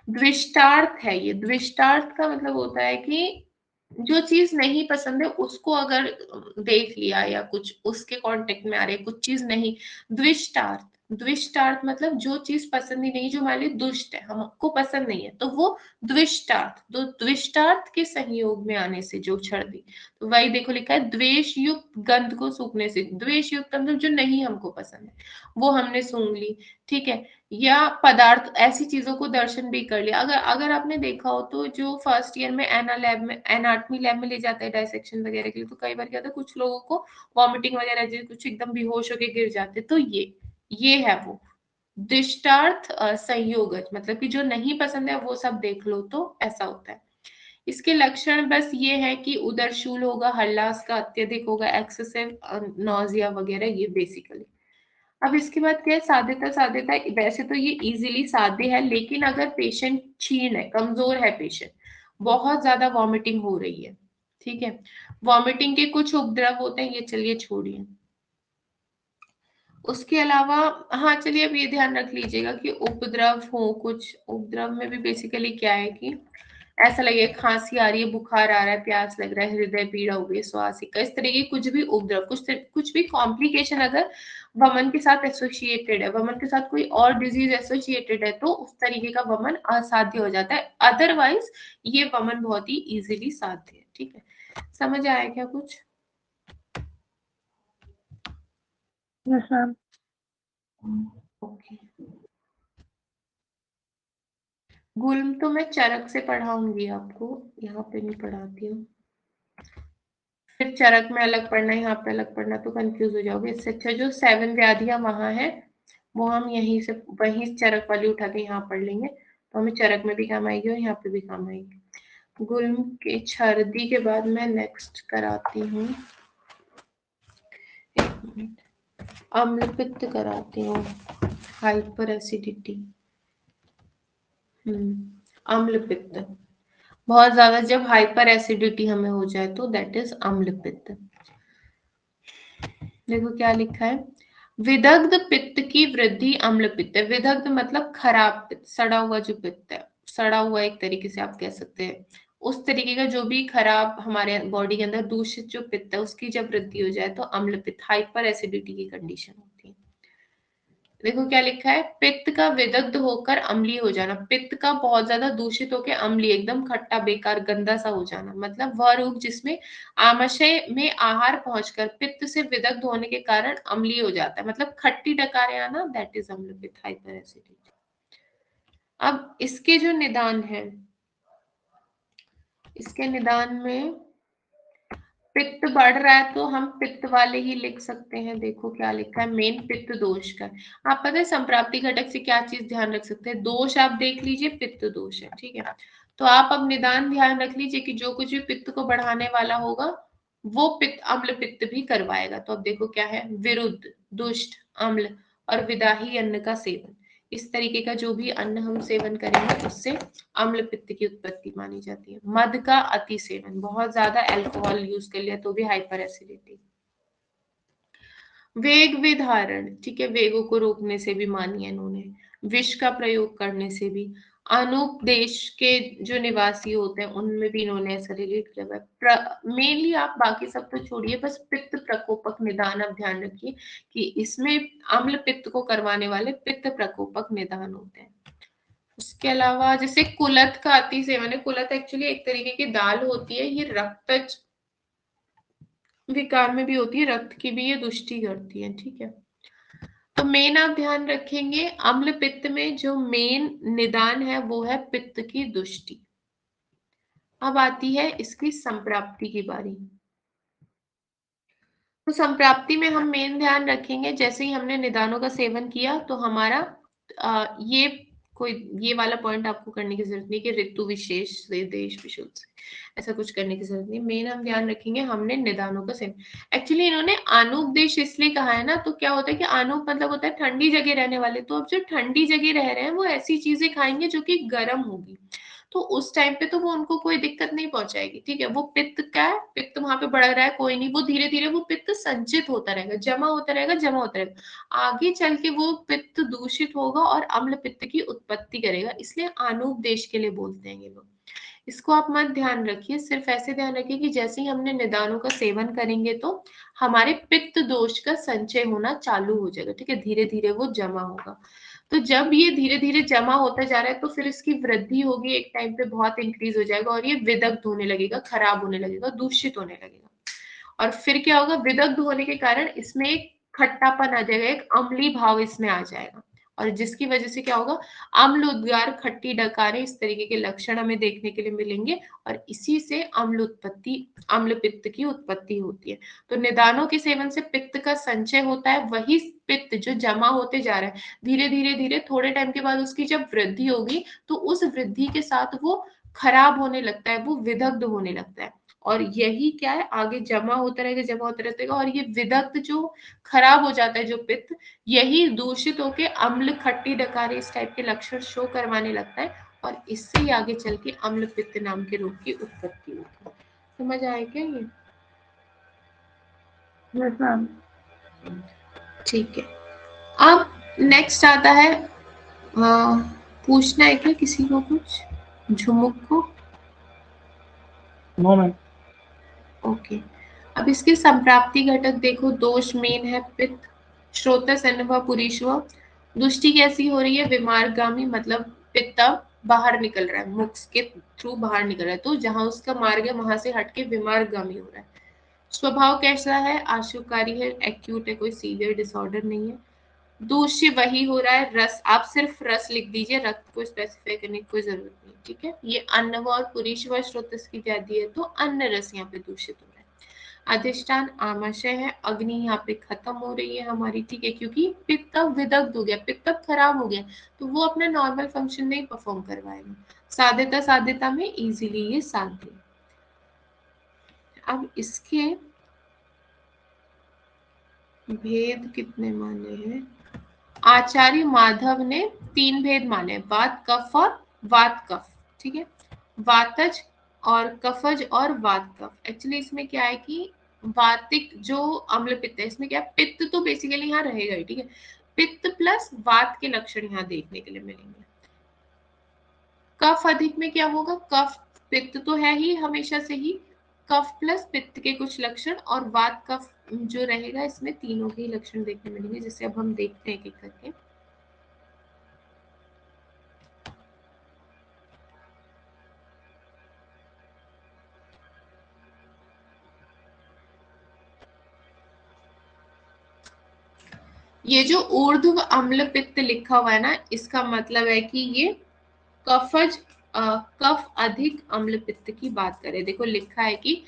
द्विष्टार्थ है। ये द्विष्टार्थ का मतलब होता है कि जो चीज नहीं पसंद है उसको अगर देख लिया या कुछ उसके कांटेक्ट में आ रही है, कुछ चीज नहीं, द्विष्टार्थ। द्विष्टार्थ मतलब जो चीज पसंद ही नहीं, जो हमारे लिए दुष्ट है, हमको पसंद नहीं है, तो वो द्विष्टार्थ, तो द्विष्टार्थ के संयोग में आने से जो छर्दी, तो वही देखो लिखा है द्वेष युक्त गंध को सूंघने से, द्वेष युक्त मतलब जो नहीं हमको पसंद है वो हमने सूंघ ली, ठीक है। या पदार्थ, ऐसी चीजों को दर्शन भी कर लिया। अगर अगर आपने देखा हो तो जो फर्स्ट ईयर में एनाटमी लैब में ले जाते हैं डायसेक्शन वगैरह के लिए, तो कई बार क्या होता है कुछ लोगों को वॉमिटिंग वगैरह, जो कुछ एकदम बेहोश होके गिर जाते, तो ये है वो दृष्टार्थ संयोगज, मतलब कि जो नहीं पसंद है वो सब देख लो, तो ऐसा होता है। इसके लक्षण बस ये है कि उदरशूल होगा, हल्लास का अत्यधिक होगा, एक्सेसिव नौजिया वगैरह, ये बेसिकली। अब इसके बाद क्या है, साध्यता। साध्यता वैसे तो ये इजीली साध्य है, लेकिन अगर पेशेंट क्षीण है, कमजोर है पेशेंट, बहुत ज्यादा वॉमिटिंग हो रही है, ठीक है, वॉमिटिंग के कुछ उपद्रव होते हैं, ये चलिए छोड़िए। उसके अलावा हाँ चलिए अब ये ध्यान रख लीजिएगा कि उपद्रव हो, कुछ उपद्रव में भी बेसिकली क्या है कि ऐसा लगे, खांसी आ रही है, बुखार आ रहा है, प्यास लग रहा है, हृदय पीड़ा हो गई, स्वासिका, इस तरह की कुछ भी उपद्रव, कुछ भी कॉम्प्लिकेशन अगर वमन के साथ एसोसिएटेड है, वमन के साथ कोई और डिजीज एसोसिएटेड है, तो उस तरीके का वमन असाध्य हो जाता है। अदरवाइज ये वमन बहुत ही इजीली साध्य है, ठीक है। समझ आया क्या कुछ? Yes ma'am. ओके। गुल्म तो मैं चरक से पढ़ाऊंगी आपको, यहाँ पे नहीं पढ़ाती हूँ, फिर चरक में अलग पढ़ना, यहाँ पे अलग पढ़ना तो कंफ्यूज हो जाओगे। इससे अच्छा जो 7 व्याधियां वहां है वो हम यहीं से वहीं चरक वाली उठा के यहाँ पढ़ लेंगे, तो हमें चरक में भी काम आएगी और यहाँ पे भी काम आएगी। गुल्म के छर्दी के बाद मैं नेक्स्ट कराती हूँ, एक मिनट, अम्ल पित्त कराती हूँ, हाइपर एसिडिटी, अम्ल पित्त, बहुत ज्यादा जब हाइपर एसिडिटी हमें हो जाए तो दैट इज अम्ल पित्त। देखो क्या लिखा है, विदग्ध पित्त की वृद्धि अम्ल पित्त है। विदग्ध मतलब खराब पित्त, सड़ा हुआ जो पित्त है, सड़ा हुआ एक तरीके से आप कह सकते हैं, उस तरीके का जो भी खराब हमारे बॉडी के अंदर दूषित जो पित्त है उसकी जब वृद्धि हो जाए तो अम्ल पित्त, हाइपर एसिडिटी की कंडीशन होती है। देखो क्या लिखा है, पित्त का विदग्ध होकर अम्लीय हो जाना, पित्त का बहुत ज्यादा दूषित होकर अम्लीय, एकदम खट्टा बेकार गंदा सा हो जाना, मतलब वह रोग जिसमें आमाशय में आहार पहुंचकर पित्त से विदग्ध होने के कारण अम्लीय हो जाता है, मतलब खट्टी डकारें आना, दैट इज अम्ल पित्त, हाइपर एसिडिटी। अब इसके जो निदान है, इसके निदान में पित्त बढ़ रहा है तो हम पित्त वाले ही लिख सकते हैं। देखो क्या लिखा है, मेन पित्त दोष का। आप पता है संप्राप्ति घटक से क्या चीज ध्यान रख सकते हैं, दोष आप देख लीजिए, पित्त दोष है, ठीक है। तो आप अब निदान ध्यान रख लीजिए कि जो कुछ भी पित्त को बढ़ाने वाला होगा वो पित्त अम्ल पित्त भी करवाएगा। तो अब देखो क्या है, विरुद्ध, दुष्ट, अम्ल और विदाही अन्न का सेवन, इस तरीके का जो भी अन्न हम सेवन करेंगे उससे अम्ल पित्त की उत्पत्ति मानी जाती है। मद का अति सेवन, बहुत ज्यादा अल्कोहल यूज कर लिया तो भी हाइपर एसिडिटी। वेग विधारण, ठीक है, वेगों को रोकने से भी मानी है इन्होंने, विष का प्रयोग करने से भी, अनूप देश के जो निवासी होते हैं उनमें भी इन्होंने ऐसा रिलेट किया हुआ है। मेनली आप बाकी सब तो छोड़िए, बस पित्त प्रकोपक निदान आप ध्यान रखिए कि इसमें अम्ल पित्त को करवाने वाले पित्त प्रकोपक निदान होते हैं। उसके अलावा जैसे कुलथ का अति सेवन है, कुलथ एक्चुअली एक तरीके की दाल होती है, ये रक्त विकार में भी होती है, रक्त की भी ये दुष्टि करती है, ठीक है। तो मेन आप ध्यान रखेंगे अम्ल पित्त में जो मेन निदान है वो है पित्त की दुष्टि। अब आती है इसकी संप्राप्ति की बारी। तो संप्राप्ति में हम मेन ध्यान रखेंगे, जैसे ही हमने निदानों का सेवन किया तो हमारा ये कोई ये वाला पॉइंट आपको करने की जरूरत नहीं कि ऋतु विशेष से देश विशुद्ध से, ऐसा कुछ करने की जरूरत नहीं। मेन हम ध्यान रखेंगे हमने निदानों का सेवन। एक्चुअली इन्होंने आनुपदेश इसलिए कहा है ना, तो क्या होता है कि आनुप मतलब होता है ठंडी जगह रहने वाले, तो अब जो ठंडी जगह रह रहे हैं वो ऐसी चीजें खाएंगे जो कि गर्म होगी, तो उस टाइम पे तो वो उनको कोई दिक्कत नहीं पहुंचाएगी, ठीक है। वो पित्त क्या है, पित्त वहां पे बढ़ रहा है कोई नहीं, वो धीरे धीरे वो पित्त संचित होता रहेगा, जमा होता रहेगा, जमा होता रहेगा, आगे चल के वो पित्त दूषित होगा और अम्ल पित्त की उत्पत्ति करेगा, इसलिए आनुपदेश के लिए बोलते हैं ये लोग। इसको आप मत ध्यान रखिए, सिर्फ ऐसे ध्यान रखिए कि जैसे ही हमने निदानों का सेवन करेंगे तो हमारे पित्त दोष का संचय होना चालू हो जाएगा, ठीक है, धीरे धीरे वो जमा होगा। तो जब ये धीरे धीरे जमा होता जा रहा है तो फिर इसकी वृद्धि होगी, एक टाइम पे बहुत इंक्रीज हो जाएगा और ये विदग्ध होने लगेगा, खराब होने लगेगा, दूषित होने लगेगा। और फिर क्या होगा, विदग्ध होने के कारण इसमें एक खट्टापन आ जाएगा, एक अम्लीय भाव इसमें आ जाएगा, और जिसकी वजह से क्या होगा, अम्ल उद्गार, खट्टी डकारें, इस तरीके के लक्षण हमें देखने के लिए मिलेंगे और इसी से अम्ल उत्पत्ति, अम्ल पित्त की उत्पत्ति होती है। तो निदानों के सेवन से पित्त का संचय होता है, वही पित्त जो जमा होते जा रहा है धीरे धीरे धीरे, थोड़े टाइम के बाद उसकी जब वृद्धि होगी तो उस वृद्धि के साथ वो खराब होने लगता है, वो विदग्ध होने लगता है, और यही क्या है, आगे जमा होता रहेगा, जमा होता रहेगा, और ये विदग्ध जो खराब हो जाता है जो पित्त, यही दूषित होके अम्ल, खट्टी डकारी, इस टाइप के लक्षण शो करवाने लगता है और इससे ही आगे चल के अम्ल पित्त नाम के रोग की उत्पत्ति होती है। समझ आए क्या ये? Yes ma'am. ठीक है, अब नेक्स्ट आता है, पूछना है क्या किसी को कुछ, झुमुक को? No ma'am. ओके, अब इसके संप्राप्ति घटक देखो, दोष मेन है पित्त, श्रोतस अनुभव पुरीश्व, दृष्टि कैसी हो रही है, विमार्गामी, मतलब पित्त बाहर निकल रहा है, मुख के थ्रू बाहर निकल रहा है, तो जहां उसका मार्ग है वहां से हटके विमार्गामी हो रहा है। स्वभाव कैसा है, आशुकारी है, एक्यूट है, कोई सीवियर डिसऑर्डर नहीं है। दूष्य वही हो रहा है, रस, आप सिर्फ रस लिख दीजिए, रक्त को स्पेसिफाई करने की कोई जरूरत नहीं, ठीक है। ये अन्न और पुरीश्व श्रोतस की व्याधि है तो अन्न रस यहाँ पे दूषित हो रहा है। अधिष्ठान आमाशय है, अग्नि यहाँ पे खत्म हो रही है हमारी, ठीक है, क्योंकि पित्त विदग्ध हो गया, पित्त खराब हो गया, तो वो अपना नॉर्मल फंक्शन नहीं परफॉर्म करवाएगा, साध्यता साध्यता में इजीली ये साध्य। अब इसके भेद कितने माने हैं, आचार्य माधव ने 3 भेद माने, वात कफ और वात कफ, ठीक है, वातज और कफज और वात कफ। एक्चुअली इसमें क्या है कि वातिक जो अम्ल पित्त है, इसमें क्या है, पित्त तो बेसिकली यहाँ रहेगा ही, ठीक है, पित्त प्लस वात के लक्षण यहाँ देखने के लिए मिलेंगे। कफ अधिक में क्या होगा, कफ पित्त तो है ही हमेशा से ही, कफ प्लस पित्त के कुछ लक्षण, और वात कफ जो रहेगा इसमें तीनों के ही लक्षण देखने मिलेंगे, जिसे अब हम देखते हैं एक एक करके। ये जो ऊर्ध्व अम्ल पित्त लिखा हुआ है ना, इसका मतलब है कि ये कफज, कफ अधिक अम्ल पित्त की बात करें। देखो लिखा है कि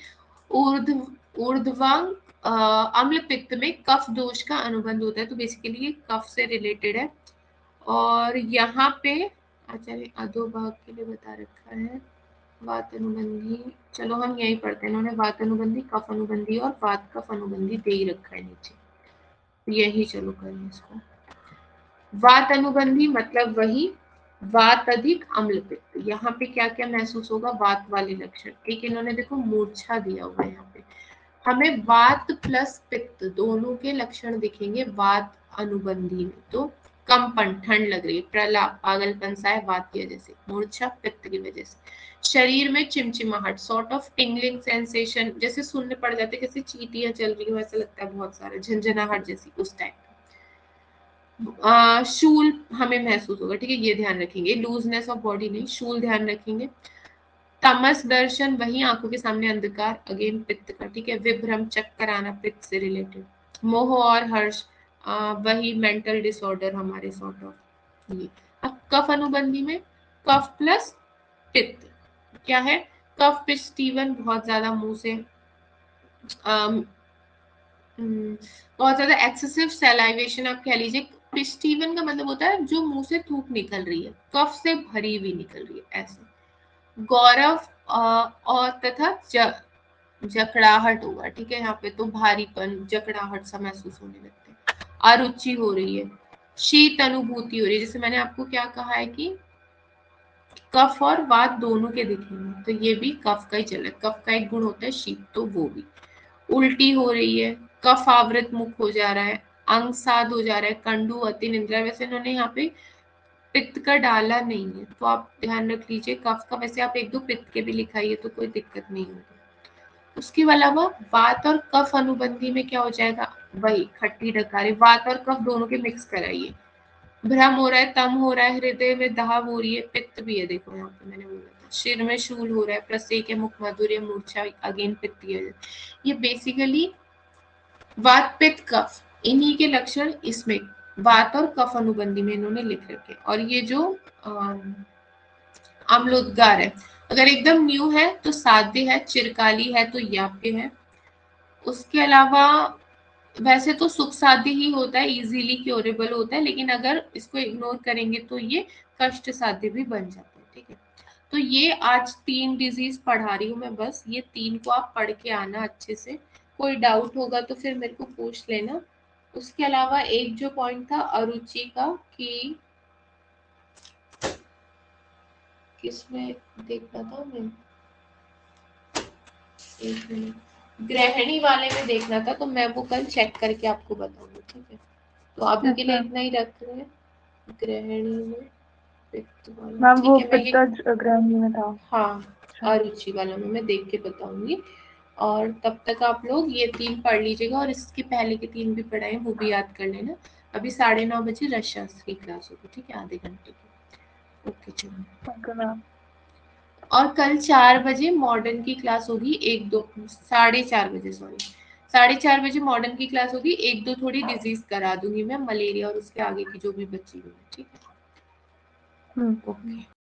ऊर्ध्वांग अम्ल पित्त में कफ दोष का अनुबंध होता है, तो बेसिकली ये कफ से रिलेटेड है। और यहाँ पे आचार्य अधोभाग के लिए बता रखा है वात अनुबंधी, चलो हम यही पढ़ते हैं, इन्होंने वात अनुबंधी, कफ अनुबंधी और वात कफ अनुबंधी दे ही रखा है नीचे, यही चलो करें इसको। वात अनुबंधी मतलब वही, वात अधिक अम्ल पित्त, यहाँ पे क्या क्या महसूस होगा, वात वाले लक्षण, एक इन्होंने देखो मूर्छा दिया हुआ है, यहाँ पे हमें वात प्लस पित्त दोनों के लक्षण दिखेंगे वात अनुबंधी में। तो कंपन, ठंड लग रही है, प्रलाप, पागलपन सा है वात की वजह से, मूर्छा पित्त की वजह से, शरीर में चिमचिमाहट, सॉर्ट ऑफ टिंगलिंग सेंसेशन, जैसे सुनने पड़ जाते हैं जैसे चींटियां चल रही हो, ऐसा लगता है बहुत सारा, झंझनाहट जैसी, उस टाइप। शूल हमें महसूस होगा, ठीक है, ये ध्यान रखेंगे, लूजनेस ऑफ बॉडी नहीं, शूल ध्यान रखेंगे। तमस दर्शन, वही आंखों के सामने अंधकार, अगेन पित्त का, ठीक है, विभ्रम, चक्कर आना, पित्त से रिलेटेड। मोह और हर्ष, वही मेंटल डिसऑर्डर हमारे, सॉर्ट ऑफ ये। अब कफ अनुबंधी में कफ प्लस पित्त क्या है, कफ पित्त स्टीवन, बहुत ज्यादा मुंह से बहुत ज्यादा एक्सेसिव सैलाइवेशन, आप कह लीजिए, पिस्टीवन का मतलब होता है जो मुंह से थूक निकल रही है, कफ से भरी हुई निकल रही है, ऐसे। गौरव और तथा जकड़ाहट होगा, ठीक है, यहाँ पे तो भारीपन, जकड़ाहट सा महसूस होने लगते हैं। अरुचि हो रही है, शीत अनुभूति हो रही है, जैसे मैंने आपको क्या कहा है कि कफ और वात दोनों के दिखेंगे, तो ये भी कफ का ही चल रहा है, कफ का एक गुण होता है शीत, तो वो भी। उल्टी हो रही है, कफ आवृत मुख हो जा रहा है, अंग साध हो जा रहा है, कंडू, अति निंद्रा, वैसे इन्होंने यहाँ पे पित्त का डाला नहीं है, तो आप ध्यान रख लीजिए। कफ का वैसे आप 1-2 पित्त के भी लिखाइए तो कोई दिक्कत नहीं होगी। उसके अलावा वात और कफ अनुबंधी में क्या हो जाएगा, वही खट्टी डकारी। वात और कफ दोनों के मिक्स कराइए। भ्रम हो रहा है, तम हो रहा है, हृदय में दाहव हो रही है, पित्त भी है, देखो यहाँ पे मैंने बोला था। सिर में शूल हो रहा है, प्रसेक है, मुख मधुर, मूर्छा, अगेन पित्तीय है। ये बेसिकली वात पित्त कफ, इन्हीं के लक्षण इसमें वात और कफ अनुबंधी में इन्होंने लिख रखे। और ये जो अम्लोद्गार है, अगर एकदम न्यू है तो साध्य है, चिरकाली है तो याप्य है। उसके अलावा वैसे तो सुख साध्य ही होता है, इजीली क्योरेबल होता है, लेकिन अगर इसको इग्नोर करेंगे तो ये कष्ट साध्य भी बन जाता है। ठीक है, तो ये आज 3 डिजीज पढ़ा रही हूँ मैं, बस ये 3 को आप पढ़ के आना अच्छे से। कोई डाउट होगा तो फिर मेरे को पूछ लेना। उसके अलावा एक जो पॉइंट था अरुचि का, कि किसमें देखना था मैं, एक मिनट, गृहिणी वाले में देखना था, तो मैं वो कल चेक करके आपको बताऊंगी। ठीक है, तो अभी के लिए अच्छा इतना ही रख रहे हैं। गृहिणी में पित्त वाला, मैम, ठीक वो है, मैं ये, पित्त गृहिणी में था। हाँ, अच्छा अरुचि वाला में मैं देख के बताऊंगी। और तब तक आप लोग ये 3 पढ़ लीजिएगा, और इसके पहले के 3 भी पढ़ाए वो भी याद कर लेना। अभी 9:30 बजे रसशास्त्र की क्लास होगी, ठीक है, आधे घंटे की। ओके चलो। Okay ma'am. और कल 4 बजे मॉडर्न की क्लास होगी, 4:30 बजे, सॉरी 4:30 बजे मॉडर्न की क्लास होगी। 1-2 थोड़ी डिजीज करा दूंगी मैं, मलेरिया और उसके आगे की जो भी बची हुई है। ठीक है, ओके।